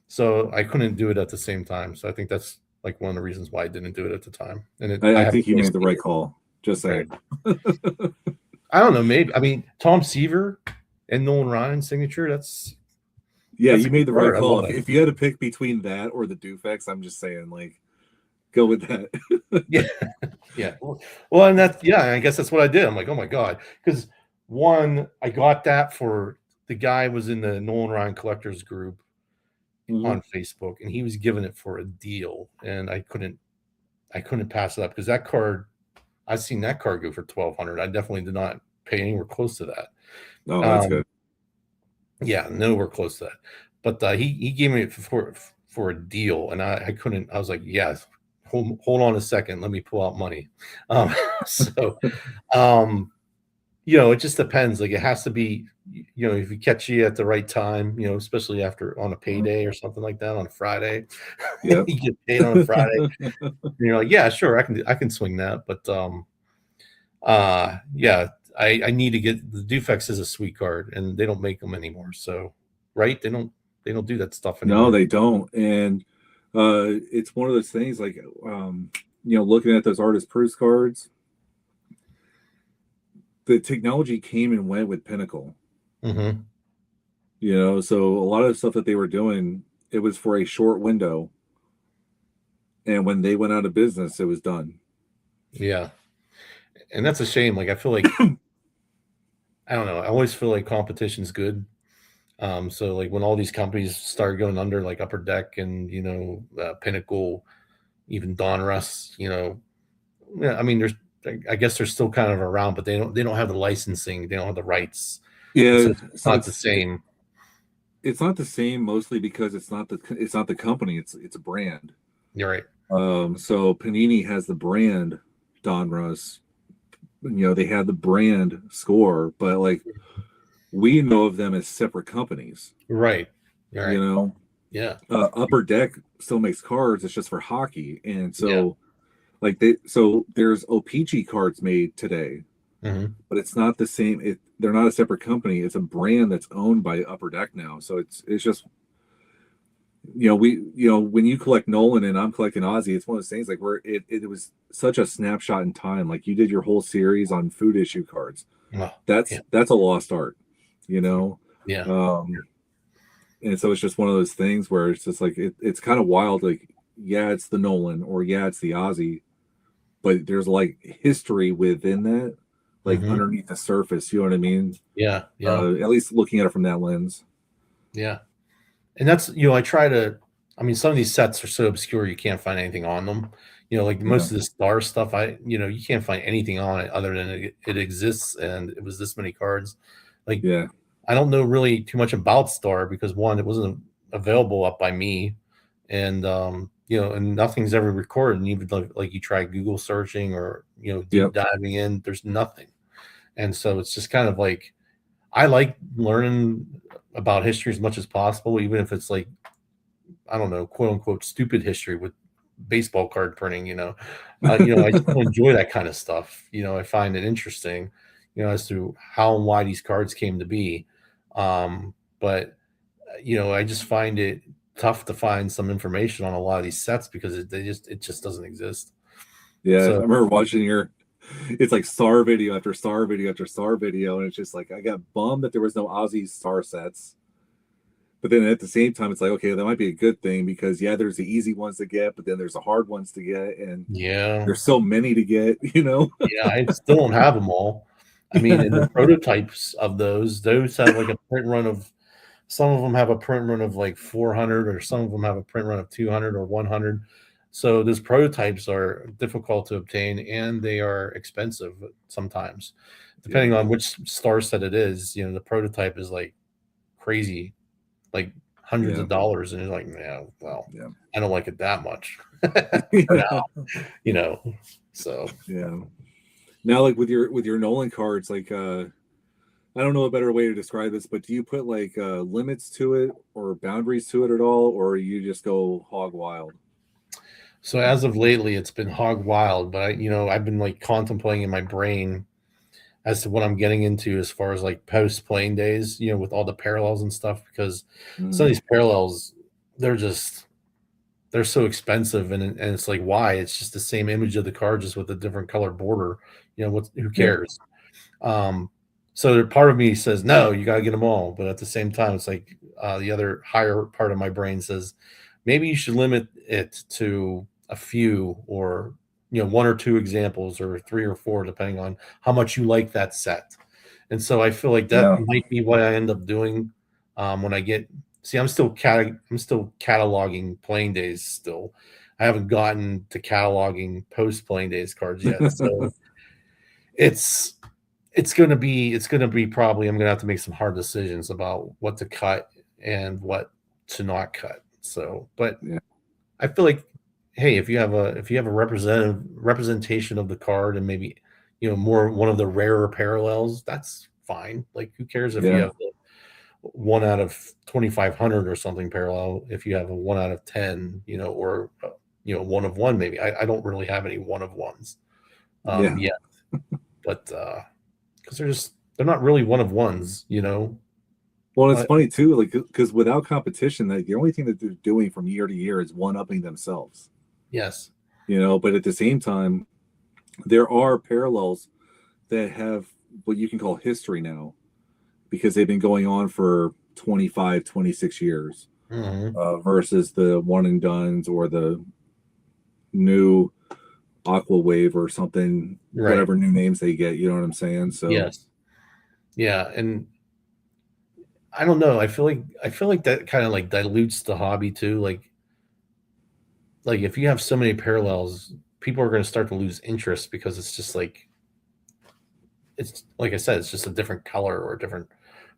so I couldn't do it at the same time. So I think that's like one of the reasons why I didn't do it at the time. And I think you made the right call. Just saying. I don't know. Maybe, I mean, Tom Seaver and Nolan Ryan signature. You made the right call. If you had to pick between that or the Defects, I'm just saying, like, go with that. Yeah. Well, and I guess that's what I did. I'm like, oh my God. Because one, I got that for the guy was in the Nolan Ryan collectors group on Facebook, and he was giving it for a deal, and I couldn't pass it up because that card, I've seen that card go for $1,200. I definitely did not pay anywhere close to that. Oh, that's good. Yeah, nowhere close to that. But he gave me it for a deal, and I couldn't. I was like, yes, hold on a second, let me pull out money. So, um, it just depends. Like it has to be, if you catch you at the right time, especially after on a payday or something like that on a Friday, Yep. you get paid on a Friday, and you're like, yeah, sure, I can swing that. But yeah, I need to get the Dufex is a sweet card, and they don't make them anymore. So, right? They don't do that stuff anymore. No, they don't. And it's one of those things like, looking at those artist proofs cards, the technology came and went with Pinnacle. Mm-hmm. So a lot of the stuff that they were doing, it was for a short window. And when they went out of business, it was done. Yeah. And that's a shame. Like, I feel like, I don't know. I always feel like competition's good. So like when all these companies started going under, like Upper Deck and, Pinnacle, even Russ, yeah, I mean, I guess they're still kind of around, but they don't have the licensing. They don't have the rights. Yeah. So it's not the same. It's not the same mostly because it's not the company. It's a brand. You're right. So Panini has the brand Donruss. They had the brand Score, but like we know of them as separate companies. Right. Right. Yeah. Upper Deck still makes cards. It's just for hockey, and so there's OPG cards made today, but it's not the same. They're not a separate company. It's a brand that's owned by Upper Deck now. So it's just. When you collect Nolan and I'm collecting Ozzie, it's one of those things like where it was such a snapshot in time. Like you did your whole series on food issue cards. That's a lost art, Yeah. And so it's just one of those things where it's just like it's kind of wild. Like, yeah, it's the Nolan or yeah, it's the Ozzie, but there's like history within that, like underneath the surface. You know what I mean? Yeah. Yeah. At least looking at it from that lens. Yeah. And that's, I try to, I mean, some of these sets are so obscure, you can't find anything on them. Like most of the Star stuff, you can't find anything on it other than it exists and it was this many cards. Like, yeah, I don't know really too much about Star because one, it wasn't available up by me. And, and nothing's ever recorded. And even like you try Google searching or, deep diving in, there's nothing. And so it's just kind of like, I like learning about history as much as possible, even if it's like, I don't know, quote unquote, stupid history with baseball card printing, I just enjoy that kind of stuff. I find it interesting, as to how and why these cards came to be. But, I just find it tough to find some information on a lot of these sets because it just doesn't exist. Yeah. So, I remember watching it's like star video after star video after star video, and it's just like I got bummed that there was no Ozzie star sets, but then at the same time it's like, okay, that might be a good thing because there's the easy ones to get, but then there's the hard ones to get, and there's so many to get. I still don't have them all. I mean, and the prototypes of those have like a print run of, some of them have a print run of like 400, or some of them have a print run of 200 or 100. So those prototypes are difficult to obtain and they are expensive sometimes, depending on which star set it is. The prototype is like crazy, like hundreds of dollars. And you're like, I don't like it that much. So. Yeah. Now, like with your Nolan cards, like, I don't know a better way to describe this, but do you put like limits to it or boundaries to it at all? Or you just go hog wild? So as of lately, it's been hog wild, but I've been like contemplating in my brain as to what I'm getting into as far as like post playing days, with all the parallels and stuff, because some of these parallels, they're so expensive, and it's like, why? It's just the same image of the card, just with a different color border. Who cares? So part of me says, no, you got to get them all. But at the same time, it's like the other higher part of my brain says, maybe you should limit it to a few, or one or two examples, or 3 or 4, depending on how much you like that set. And so I feel like that might be what I end up doing when I get. See, I'm still cataloging playing days. Still, I haven't gotten to cataloging post playing days cards yet. So it's gonna be probably, I'm gonna have to make some hard decisions about what to cut and what to not cut. So, but I feel like hey, if you have a representation of the card and maybe more one of the rarer parallels, that's fine. Like who cares if you Yeah. have the 1 out of 2,500 or something parallel, if you have a 1 out of 10, or 1 of 1 maybe. I don't really have any 1 of 1s yet, but because they're not really 1 of 1s. Well, it's funny too, like because without competition, like the only thing that they're doing from year to year is one-upping themselves. Yes. But at the same time, there are parallels that have what you can call history now because they've been going on for 25, 26 years versus the one and dones or the new Aqua Wave or something, whatever new names they get. You know what I'm saying? So yes, yeah, and I don't know. I feel like that kind of like dilutes the hobby too. Like if you have so many parallels, people are going to start to lose interest because it's just like I said, it's just a different color or a different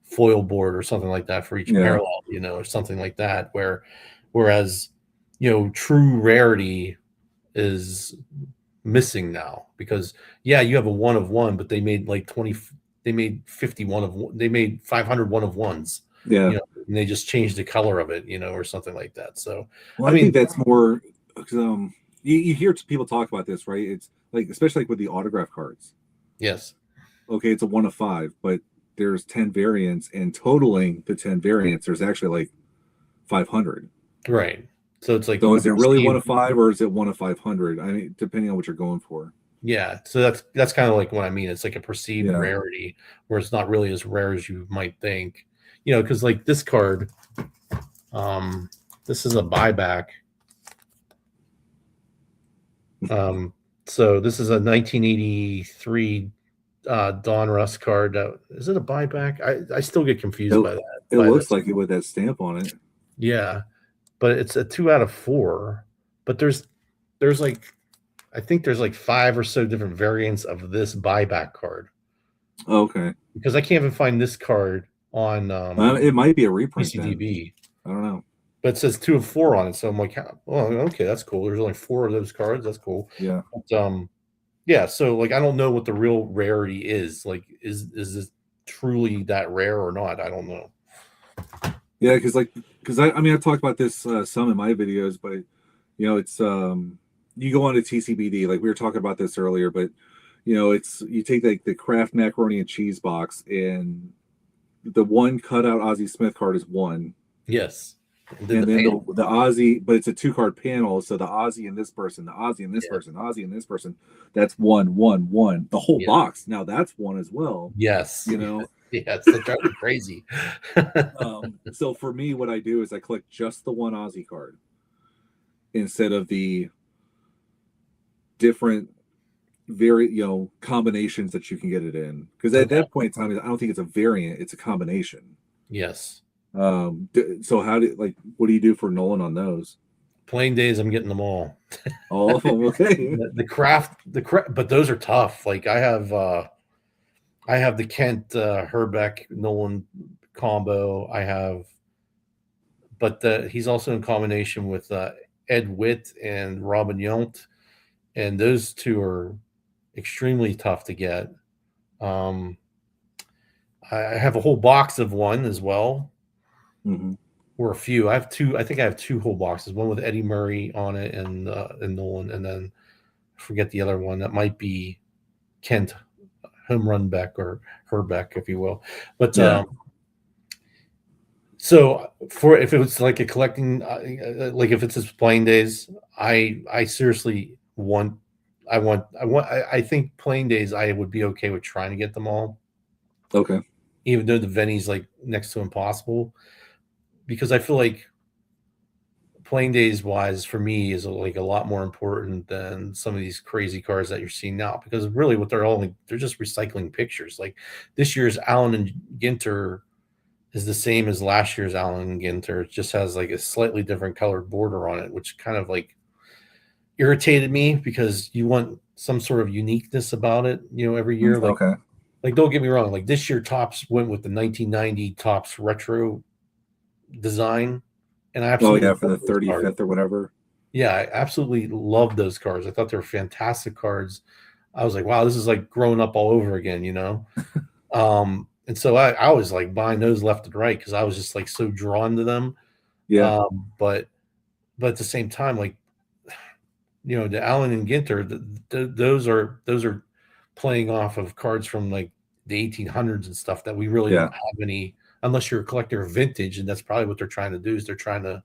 foil board or something like that for each parallel, or something like that. Whereas true rarity is missing now because you have a 1 of 1, but they made like 20. They made 51 they made 500 1 of 1s. And they just changed the color of it, or something like that. So, well, I think that's more because you hear people talk about this, right? It's like especially like with the autograph cards. Yes. Okay, it's a 1 of 5, but there's 10 variants, and totaling the 10 variants, there's actually like 500. Right. So it's like, so is it really 1 of 5 or is it 1 of 500? I mean, depending on what you're going for. Yeah. So that's kind of like what I mean. It's like a perceived rarity where it's not really as rare as you might think, because like this card, this is a buyback. So this is a 1983 Don Russ card. Is it a buyback? I still get confused by that. It looks like it with that stamp on it. Yeah, but it's a 2 out of 4. But there's like, I think there's like 5 or so different variants of this buyback card. Okay. Because I can't even find this card on. It might be a reprint. PCDB. I don't know. But it says 2 of 4 on it, so I'm like, well, okay, that's cool. There's only 4 of those cards. That's cool. Yeah. But, yeah. So like, I don't know what the real rarity is. Like, is this truly that rare or not? I don't know. Yeah, because I mean I've talked about this some in my videos, but it's you go on to TCBD, like we were talking about this earlier, but it's you take like the Kraft macaroni and cheese box, and the one cutout Ozzie Smith card is 1. Yes. And then the Ozzie, but it's a 2-card panel, so the Ozzie and this person, the Ozzie and this person, Ozzie and this person, that's 1, 1, 1. The whole box now that's 1 as well. Yes. Yeah, it's driving crazy. So for me, what I do is I collect just the 1 Ozzie card instead of the different combinations that you can get it in. Because at that point in time, I don't think it's a variant; it's a combination. Yes. So what do you do for Nolan on those? Plain days, I'm getting them all. All of them, okay. the craft, but those are tough. Like I have the Kent Herbeck Nolan combo. But he's also in combination with Ed Witt and Robin Yount, and those two are extremely tough to get. I have a whole box of 1 as well. Mm-hmm. Or a few. I have 2. I think I have 2 whole boxes. One with Eddie Murray on it and Nolan, and then I forget the other one. That might be Kent Home Run Beck or Herbeck, if you will. But so if it was like a collecting, like if it's just Plain Days, I seriously want. I think Plain Days I would be okay with trying to get them all. Okay. Even though the Venny's like next to impossible. Because I feel like Plain Days wise for me is like a lot more important than some of these crazy cards that you're seeing now. Because really, what they're just recycling pictures. Like this year's Allen and Ginter is the same as last year's Allen and Ginter. It just has like a slightly different colored border on it, which kind of like irritated me because you want some sort of uniqueness about it. Every year. Like, okay. Like don't get me wrong. Like this year, Topps went with the 1990 Topps retro design, and I absolutely for the 35th or whatever. Yeah, I absolutely loved those cards. I thought they were fantastic cards. I was like, wow, this is like growing up all over again, you know? And so I was like buying those left and right because I was just like so drawn to them. Yeah, But at the same time, like, you know, the Allen and Ginter, those are playing off of cards from like the 1800s and stuff that we really yeah, don't have any, unless you're a collector of vintage, and that's probably what they're trying to do is they're trying to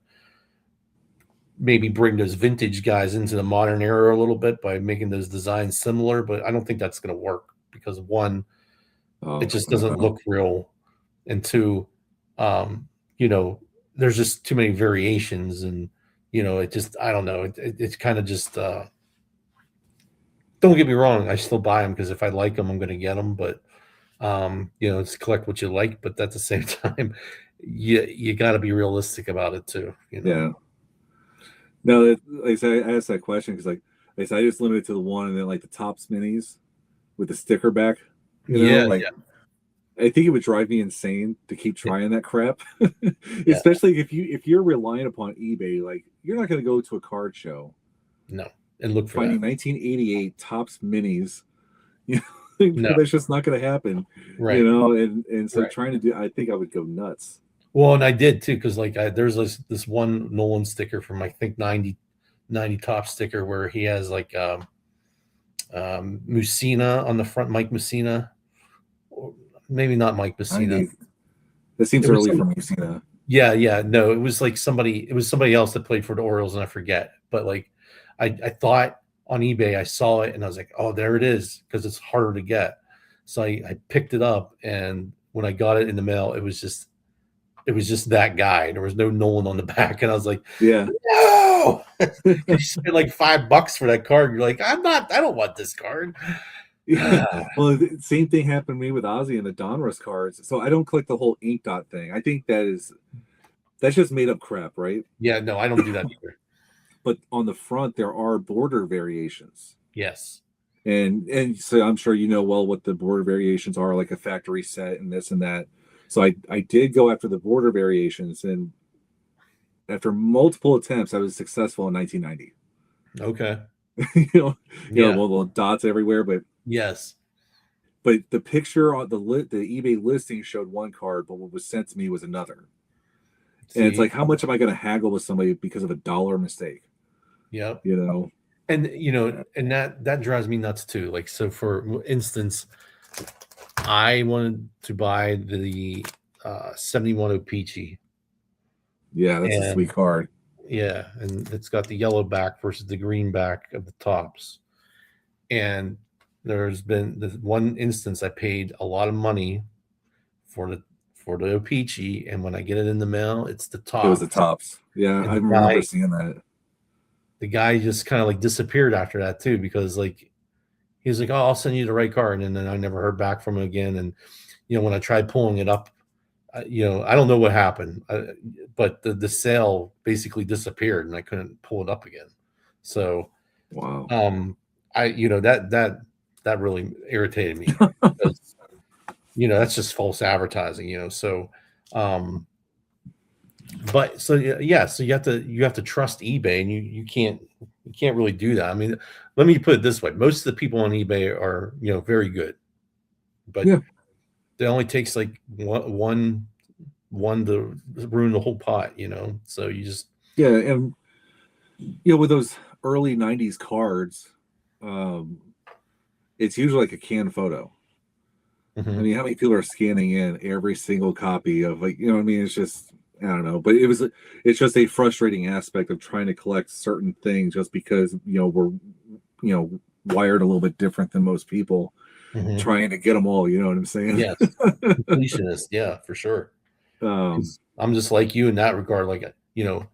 maybe bring those vintage guys into the modern era a little bit by making those designs similar. But I don't think that's going to work because one, it just doesn't look real, and two, you know, there's just too many variations, and you know, it just I don't know, it's kind of just. Don't get me wrong, I still buy them because if I like them, I'm going to get them. But you know, it's collect what you like. But at the same time, you got to be realistic about it too. You know. yeah. No, like I said, I asked that question because, like I said, I just limited to the one, and then like the Topps minis with the sticker back. You know, Yeah, like yeah, I think it would drive me insane to keep trying that crap, yeah. especially if you're relying upon eBay. Like you're not going to go to a card show No, and look for finding that. 1988 Topps minis. You know, No, that's just not going to happen. right, You know, and so right. trying to do, I think I would go nuts. Well, and I did too because like there's this one Nolan sticker from I think 90 top sticker where he has like Musina on the front, Mike Musina, or maybe not Mike Musina. 90. That seems It was early some, for me, Cena. yeah, yeah, no, it was like it was somebody else that played for the Orioles, and I forget. But like, I thought on eBay I saw it, and I was like, oh, there it is, because it's harder to get. So I picked it up, and when I got it in the mail, it was just that guy. There was no Nolan on the back, and I was like, Yeah. no. You spent like $5 for that card. You're like, I don't want this card. Yeah. Well, the same thing happened to me with Ozzie and the Donruss cards. So I don't collect the whole ink dot thing. I think that's just made up crap, right? Yeah, no, I don't do that either. But on the front there are border variations. Yes. And so I'm sure you know well what the border variations are, like a factory set and this and that. So I did go after the border variations, and after multiple attempts I was successful in 1990. Okay. you Yeah. know, little dots everywhere, but Yes. the picture on the eBay listing showed one card, but what was sent to me was another. And it's See? like, how much am I going to haggle with somebody because of a dollar mistake? Yep. You know? And you know, and that drives me nuts too. Like, so for instance, I wanted to buy the 71 Peachy. Yeah, that's a sweet card. Yeah, and it's got the yellow back versus the green back of the tops. And there's been this one instance I paid a lot of money for the Peachy, and when I get it in the mail, it's the top. It was the tops. Yeah, And I remember seeing that. The guy just kind of like disappeared after that too, because like he was like, "Oh, I'll send you the right card," and then I never heard back from him again. And you know, when I tried pulling it up, you know, I don't know what happened, but the sale basically disappeared, and I couldn't pull it up again. So, wow, you know, that really irritated me because, you know, that's just false advertising, you know. So, but so yeah, so you have to trust eBay, and you can't really do that. I mean, let me put it this way: most of the people on eBay are, you know, very good, but yeah, it only takes like one to ruin the whole pot, you know. So you just and you know, with those early '90s cards, it's usually like a canned photo. I mean, how many people are scanning in every single copy of, like, you know what I mean? It's just, I don't know, but it's just a frustrating aspect of trying to collect certain things just because, you know, we're, you know, wired a little bit different than most people trying to get them all, you know what I'm saying? Yes, completionist, yeah, for sure. I'm just like you in that regard. Like, you know,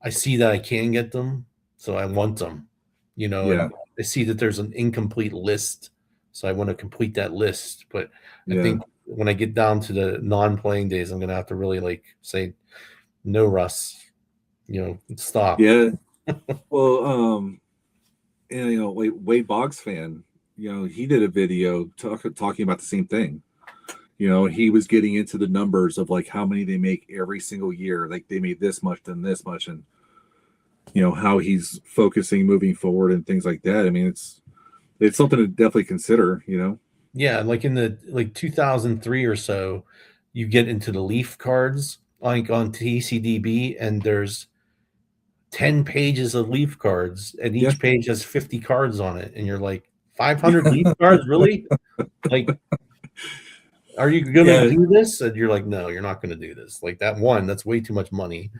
I see that I can get them, so I want them, you know, and I see that there's an incomplete list, so I want to complete that list. But I think when I get down to the non-playing days, I'm going to have to really like say, no, Russ, you know, stop. Yeah. Well, and you know, Wade Boggs fan, you know, he did a video talking about the same thing. You know, he was getting into the numbers of like how many they make every single year. Like they made this much, then this much, and how he's focusing moving forward and things like that. I mean, it's something to definitely consider. Yeah, like in the 2003 or so, you get into the Leaf cards like on TCDB, and there's 10 pages of Leaf cards, and Yeah. each page has 50 cards on it, and you're like, 500 Leaf cards, really? Like, are you gonna do this? And you're like, no, you're not gonna do this. Like that one, that's way too much money.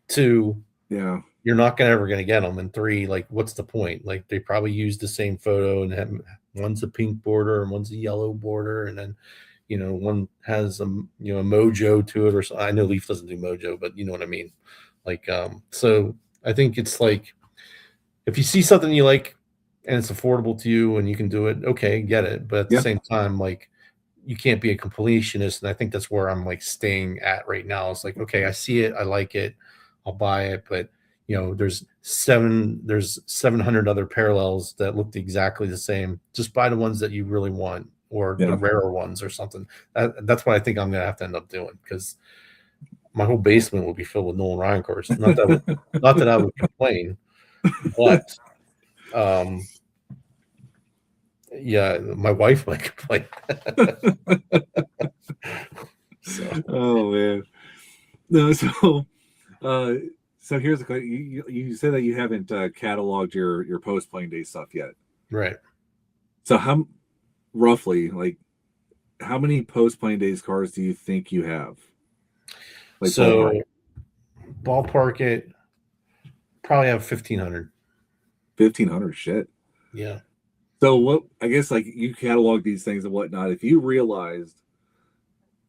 Two, Yeah. you're not ever gonna get them. And three, like, what's the point? Like they probably used the same photo and have, one's a pink border and one's a yellow border, and then one has a a mojo to it or so. I know Leaf doesn't do mojo, but you know what I mean. Like so I think it's like if you see something you like and it's affordable to you and you can do it, okay, get it. But at the same time, like you can't be a completionist, and I think that's where I'm like staying at right now. It's like, okay, I see it, I like it, I'll buy it, but there's 700 other parallels that look exactly the same. Just buy the ones that you really want, or the rarer ones or something. That's what I think I'm gonna have to end up doing, because my whole basement will be filled with Nolan Ryan cards. Not that I would complain, but yeah, my wife might complain. Oh man. No, so here's the question. You said that you haven't cataloged your post playing day stuff yet, right? So how roughly, like, how many post playing days cards do you think you have? Like, so ballpark it, probably have 1,500. 1,500, shit. Yeah. So what? I guess like you catalog these things and whatnot. If you realized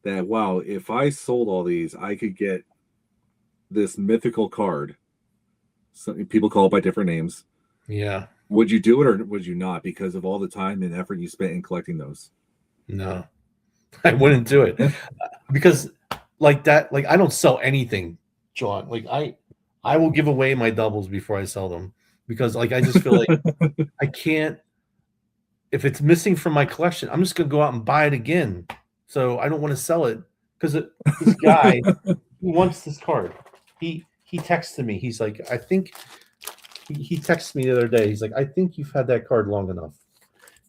that, wow, if I sold all these, I could get this mythical card. Some people call it by different names. Yeah. Would you do it or would you not, because of all the time and effort you spent in collecting those? No, I wouldn't do it because like that, like I don't sell anything, John. Like I will give away my doubles before I sell them, because like I just feel like I can't. If it's missing from my collection, I'm just gonna go out and buy it again. So I don't want to sell it, because this guy who wants this card, he texted me. He's like, I think he texted me the other day. He's like, I think you've had that card long enough,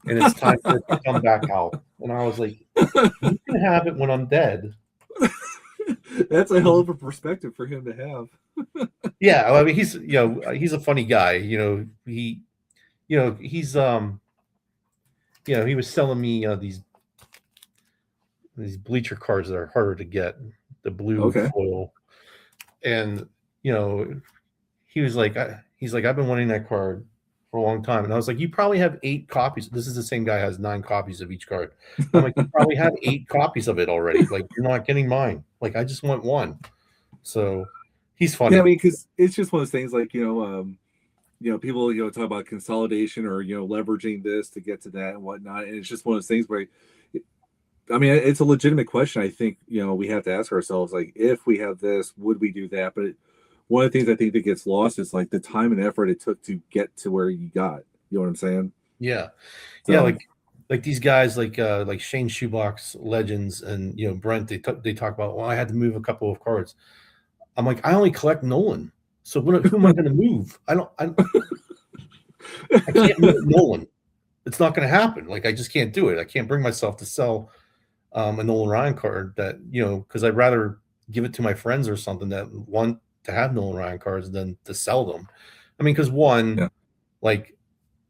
and it's time for it to come back out. And I was like, you can have it when I'm dead. That's a hell of a perspective for him to have. Yeah, I mean, he's he's a funny guy. He's he was selling me these bleacher cards that are harder to get, the blue foil, and he was like, I've been wanting that card for a long time. And I was like, you probably have 8 copies. This is the same guy who has 9 copies of each card. I'm like, you probably have 8 copies of it already. Like, you're not getting mine. Like, I just want one. So he's funny. Yeah, I mean, because it's just one of those things, like, people, talk about consolidation or, leveraging this to get to that and whatnot. And it's just one of those things where, I mean, it's a legitimate question. I think, we have to ask ourselves, like, if we have this, would we do that? But one of the things I think that gets lost is like the time and effort it took to get to where you got. You know what I'm saying? Yeah. So, yeah. Like these guys, like Shane Shoebox Legends and, Brent, they talk about, well, I had to move a couple of cards. I'm like, I only collect Nolan. So who am I going to move? I can't move Nolan. It's not going to happen. Like, I just can't do it. I can't bring myself to sell a Nolan Ryan card that, because I'd rather give it to my friends or something that want to have Nolan Ryan cards than to sell them. I mean, because like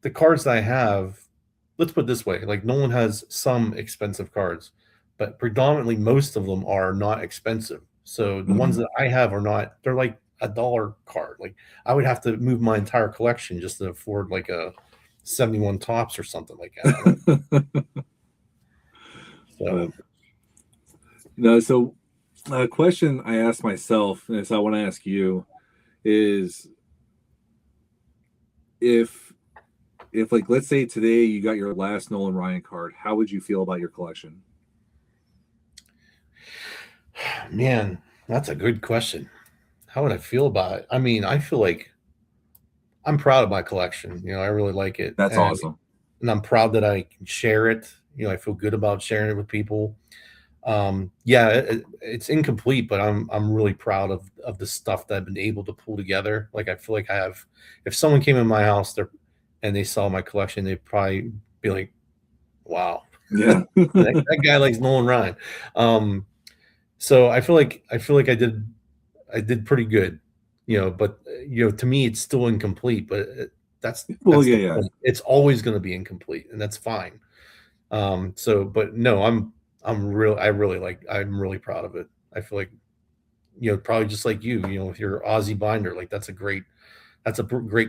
the cards that I have, let's put it this way, like Nolan has some expensive cards, but predominantly most of them are not expensive. So the ones that I have are not, they're like $1 card. Like I would have to move my entire collection just to afford like a 71 tops or something like that. So a question I asked myself, and so I want to ask you, is if like, let's say today you got your last Nolan Ryan card, how would you feel about your collection? Man, that's a good question. How would I feel about it? I mean, I feel like I'm proud of my collection. I really like it. That's awesome. And I'm proud that I can share it. I feel good about sharing it with people. It's incomplete, but I'm really proud of the stuff that I've been able to pull together. Like I feel like I have. If someone came in my house and they saw my collection, they'd probably be like, "Wow, Yeah. that guy likes Nolan Ryan." So I feel like I did pretty good, but to me it's still incomplete. But Well, that's yeah, the yeah. point. It's always going to be incomplete, and that's fine. But no, I'm really proud of it. I feel like, probably just like with your Ozzie binder, like that's a great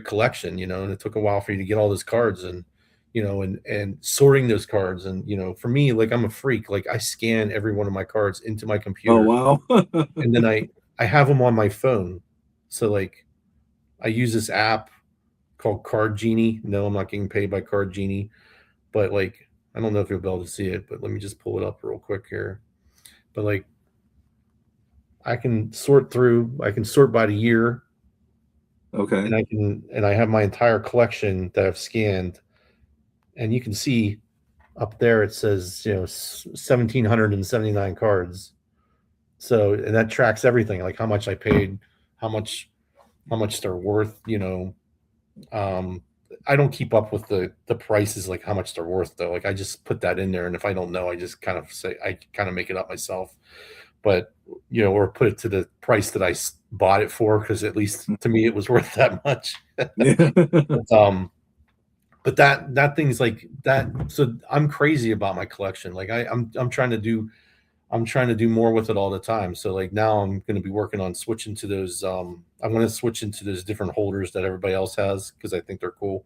collection, and it took a while for you to get all those cards and sorting those cards. And, for me, like I'm a freak, like I scan every one of my cards into my Oh, computer wow. and then I have them on my phone. So like I use this app called Card Genie. No, I'm not getting paid by Card Genie, but like I don't know if you'll be able to see it, but let me just pull it up real quick here. But like I can sort by the year, Okay. and I have my entire collection that I've scanned, and you can see up there it says 1,779 cards. So, and that tracks everything, like how much I paid, how much they're worth. Um, I don't keep up with the prices, like how much they're worth though. Like I just put that in there, and if I don't know, I kind of make it up myself. But or put it to the price that I bought it for, because at least to me it was worth that much. Yeah. But that thing's like that. So I'm crazy about my collection. Like I'm trying to do more with it all the time. So like now I'm going to be working on switching to those. I'm going to switch into those different holders that everybody else has, because I think they're cool.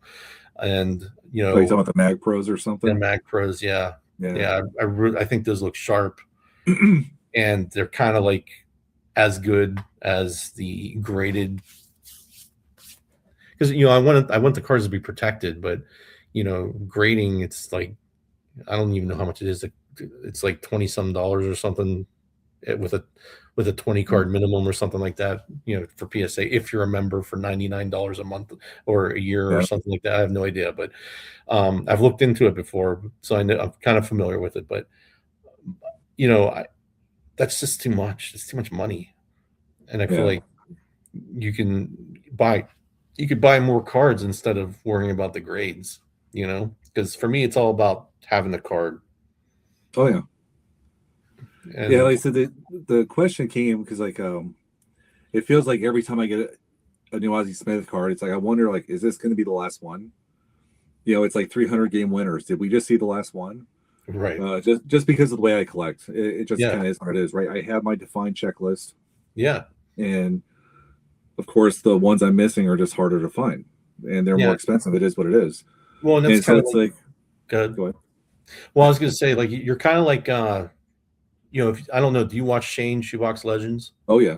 And Oh, you talking about the Mag Pros or the something? Mag Pros, yeah, Yeah. yeah. I think those look sharp, and they're kind of like as good as the graded. Because I want the cards to be protected, but grading, it's like I don't even know how much it is. It's like $20 or something, with a 20 card minimum or something like that, for PSA, if you're a member for $99 a month or a year or Yeah. something like that. I have no idea, but I've looked into it before, so I know I'm kind of familiar with it. But that's just too much. It's too much money, and I feel Yeah. like you can buy you could buy more cards instead of worrying about the grades. Because for me, it's all about having a card. Oh, yeah. Yeah, And like I said, the question came because it feels like every time I get a new Ozzie Smith card, it's like I wonder, like, is this going to be the last one? It's like 300 game winners. Did we just see the last one? right, Just because of the way I collect, it just yeah, kind of is what it is, right? I have my defined checklist, yeah, and of course, the ones I'm missing are just harder to find, and they're more yeah. expensive. It is what it is, Well, and that's and so kind of it's like like, good. go ahead. Well, I was going to say, like, you're kind of like, if I don't know, do you watch Shane Shoebox Legends? Oh, yeah,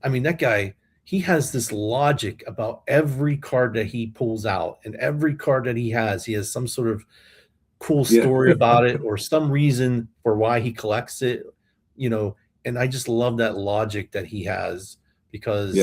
I mean, that guy, he has this logic about every card that he pulls out, and every card that he has some sort of cool yeah, story about it, or some reason for why he collects it, you know. And I just love that logic that he has, yeah, because,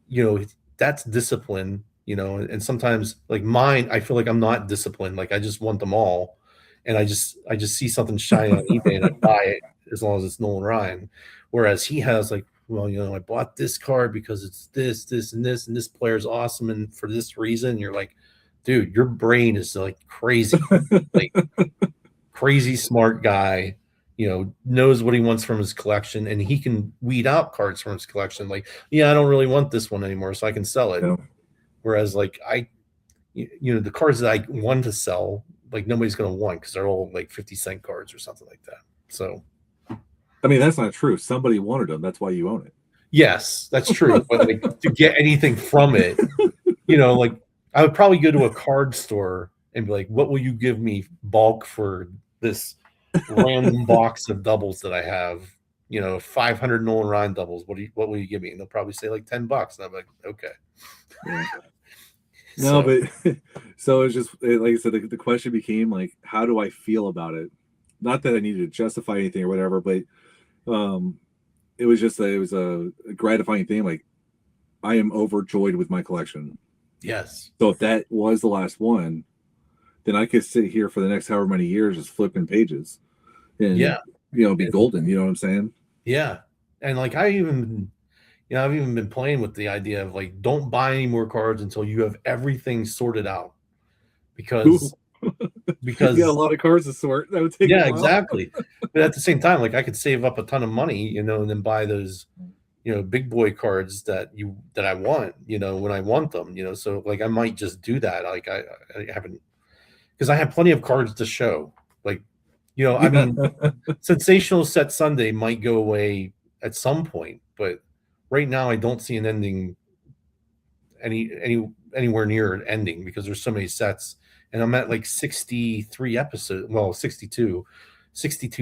you know, that's discipline, and sometimes like mine, I feel like I'm not disciplined. Like I just want them all. And I just see something shiny on eBay and I buy it, as long as it's Nolan Ryan. Whereas he has like, well, I bought this card because it's this, and this player is awesome, and for this reason. You're like, dude, your brain is like crazy, like crazy smart guy, knows what he wants from his collection, and he can weed out cards from his collection. Like, yeah, I don't really want this one anymore, so I can sell it. yeah. Whereas like the cards that I want to sell, like nobody's going to want, because they're all like 50-cent cards or something like that. So I mean, that's not true. Somebody wanted them. That's why you own it. yes, that's true. But like to get anything from it, like I would probably go to a card store and be like, what will you give me bulk for this random box of doubles that I have? 500 Nolan Ryan doubles. What will you give me? And they'll probably say like $10. And I'm like, okay. Yeah. No, So but so it's just like I said, the question became like, how do I feel about it? Not that I needed to justify anything or whatever, but it was just it was a gratifying thing. Like, I am overjoyed with my collection. yes. So if that was the last one, then I could sit here for the next however many years just flipping pages. And Yeah. be golden. You know what I'm saying? Yeah. And like I've even been playing with the idea of like, don't buy any more cards until you have everything sorted out. Because You got a lot of cards to sort. That would take a while. exactly. But at the same time, like I could save up a ton of money, and then buy those, big boy cards that I want, when I want them, so like I might just do that. Like I haven't, because I have plenty of cards to show. Like, I mean, Sensational Set Sunday might go away at some point, but right now I don't see an ending anywhere near an ending because there's so many sets, and I'm at like 63 episodes, well, 62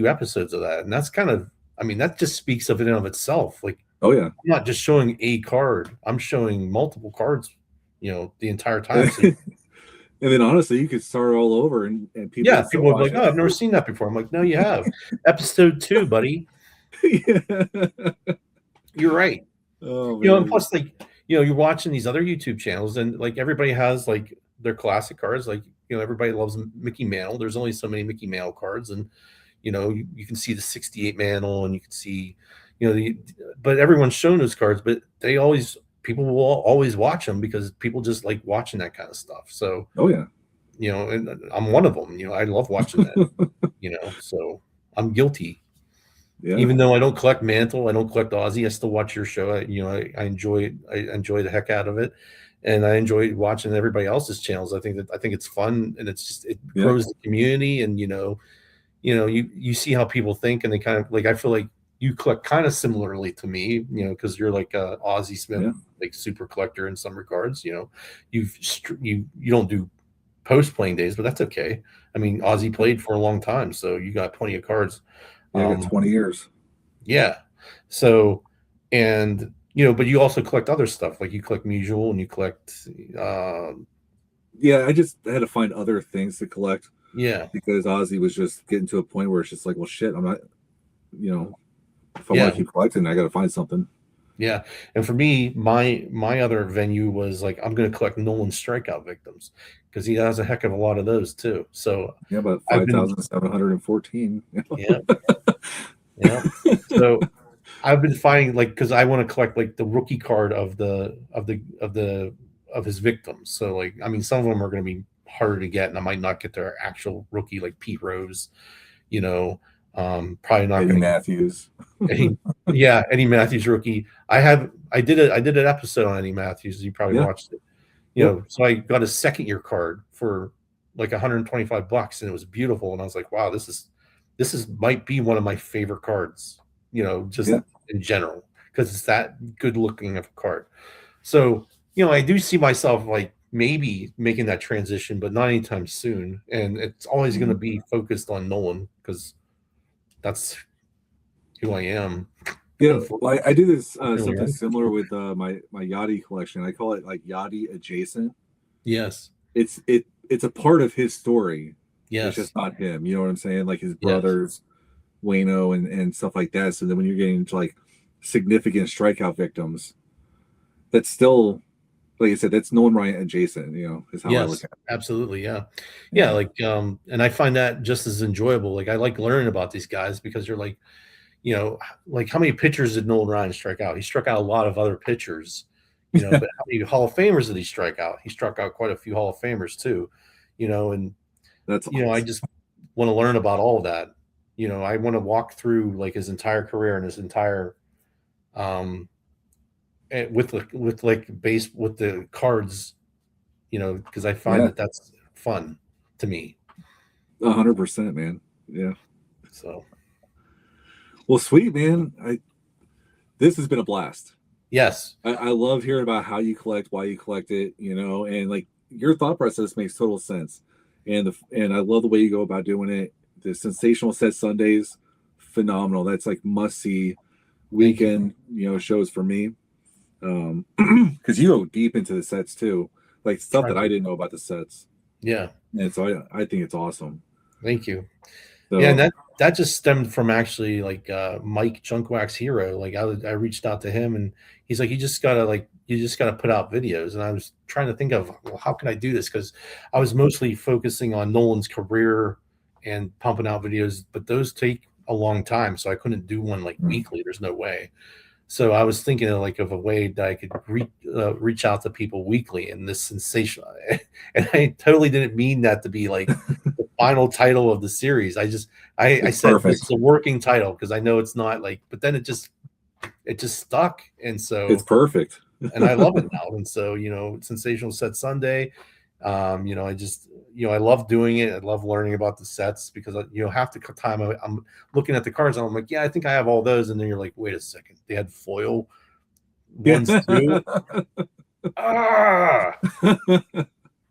episodes of that, and that's kind of, I mean, that just speaks of it in of itself. Like, oh yeah, I'm not just showing a card, I'm showing multiple cards, the entire time. So, and then honestly, you could start all over, and people people would be like, "Oh, I've never seen that before." I'm like, "No, you have." Episode 2, buddy. You're right. Oh, and plus, like, you're watching these other YouTube channels, and like everybody has like their classic cards. Like, everybody loves Mickey Mantle. There's only so many Mickey Mantle cards, and you can see the 68 Mantle, and you can see, but everyone's shown those cards, but people will always watch them because people just like watching that kind of stuff. So, oh yeah, and I'm one of them. I love watching that. So I'm guilty. Yeah. Even though I don't collect Mantle, I don't collect Ozzie, I still watch your show. I enjoy the heck out of it, and I enjoy watching everybody else's channels. I think it's fun, and it's just, it grows the community, and you see how people think, and they kind of like, I feel like you collect kind of similarly to me, because you're like a Ozzie Smith, like super collector in some regards. You don't do post playing days, but that's okay. I mean, Ozzie played for a long time, so you got plenty of cards. Yeah, I got 20 years. Yeah. So, and but you also collect other stuff, like you collect Mutual, and you collect. Yeah, I just had to find other things to collect. Yeah, because Ozzie was just getting to a point where it's just like, well, shit, I'm not, if I want to keep collecting, I got to find something. Yeah, and for me, my other venue was like, I'm going to collect Nolan strikeout victims because he has a heck of a lot of those too. So yeah, about 5,714. Yeah, yeah. So I've been finding, like, because I want to collect like the rookie card of his victims. So like, I mean, some of them are going to be harder to get, and I might not get their actual rookie, like Pete Rose. Probably not Eddie Matthews. Eddie Matthews rookie. I did an episode on Eddie Matthews. You probably watched it. So I got a second year card for like $125, and it was beautiful. And I was like, wow, this is might be one of my favorite cards. Just in general, because it's that good looking of a card. So I do see myself like maybe making that transition, but not anytime soon. And it's always going to be focused on Nolan because that's who I am. Yeah, well, I do this something similar with my Yachty collection. I call it like Yachty adjacent. Yes, it's a part of his story. Yes, it's just not him. You know what I'm saying? Like his brothers, Wayno, and stuff like that. So then when you're getting into like significant strikeout victims, that's still, like I said, that's Nolan Ryan adjacent, is how I look at it. Absolutely. Yeah. Like, and I find that just as enjoyable. Like, I like learning about these guys because you're like, like how many pitchers did Nolan Ryan strike out? He struck out a lot of other pitchers, but how many Hall of Famers did he strike out? He struck out quite a few Hall of Famers too, and that's awesome. I just want to learn about all of that. I want to walk through like his entire career and his entire, with the cards, because I find that that's fun to me. 100%, man. Yeah. So, well, sweet, man. This has been a blast. Yes, I love hearing about how you collect, why you collect it, and like your thought process makes total sense. And I love the way you go about doing it. The Sensational Set Sundays, phenomenal. That's like must see weekend, shows for me. Because you go deep into the sets too, like stuff that I didn't know about the sets. Yeah, and so I think it's awesome. Thank you. So, yeah, and that just stemmed from actually like Mike Junkwax Hero. Like I reached out to him, and he's like, you just gotta put out videos. And I was trying to think of, well, how can I do this? Because I was mostly focusing on Nolan's career and pumping out videos, but those take a long time, so I couldn't do one like weekly. There's no way. So I was thinking of a way that I could reach out to people weekly in this sensational. And I totally didn't mean that to be like the final title of the series. I said perfect. this is a working title because I know it's not like, but then it just stuck, and so It's perfect. and I love it now. And so, Sensational Set Sunday. I love doing it. I love learning about the sets because half the time I'm looking at the cards and I'm like, yeah, I think I have all those. And then you're like, wait a second, they had foil ones too.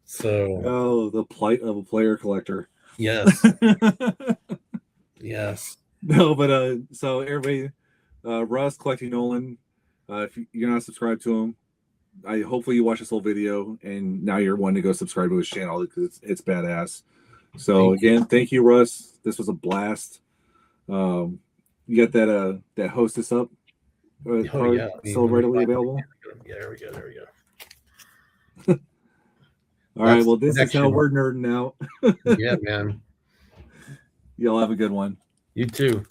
So the plight of a player collector. yes. Yes. No, but so everybody, Russ collecting Nolan. If you're not subscribed to him, hopefully you watch this whole video and now you're one to go subscribe to his channel because it's badass. So thank you, Russ. This was a blast. You got that hostess up still readily available. Yeah, there we go. All right, well, this is how we're nerding out. Yeah, man. Y'all have a good one. You too.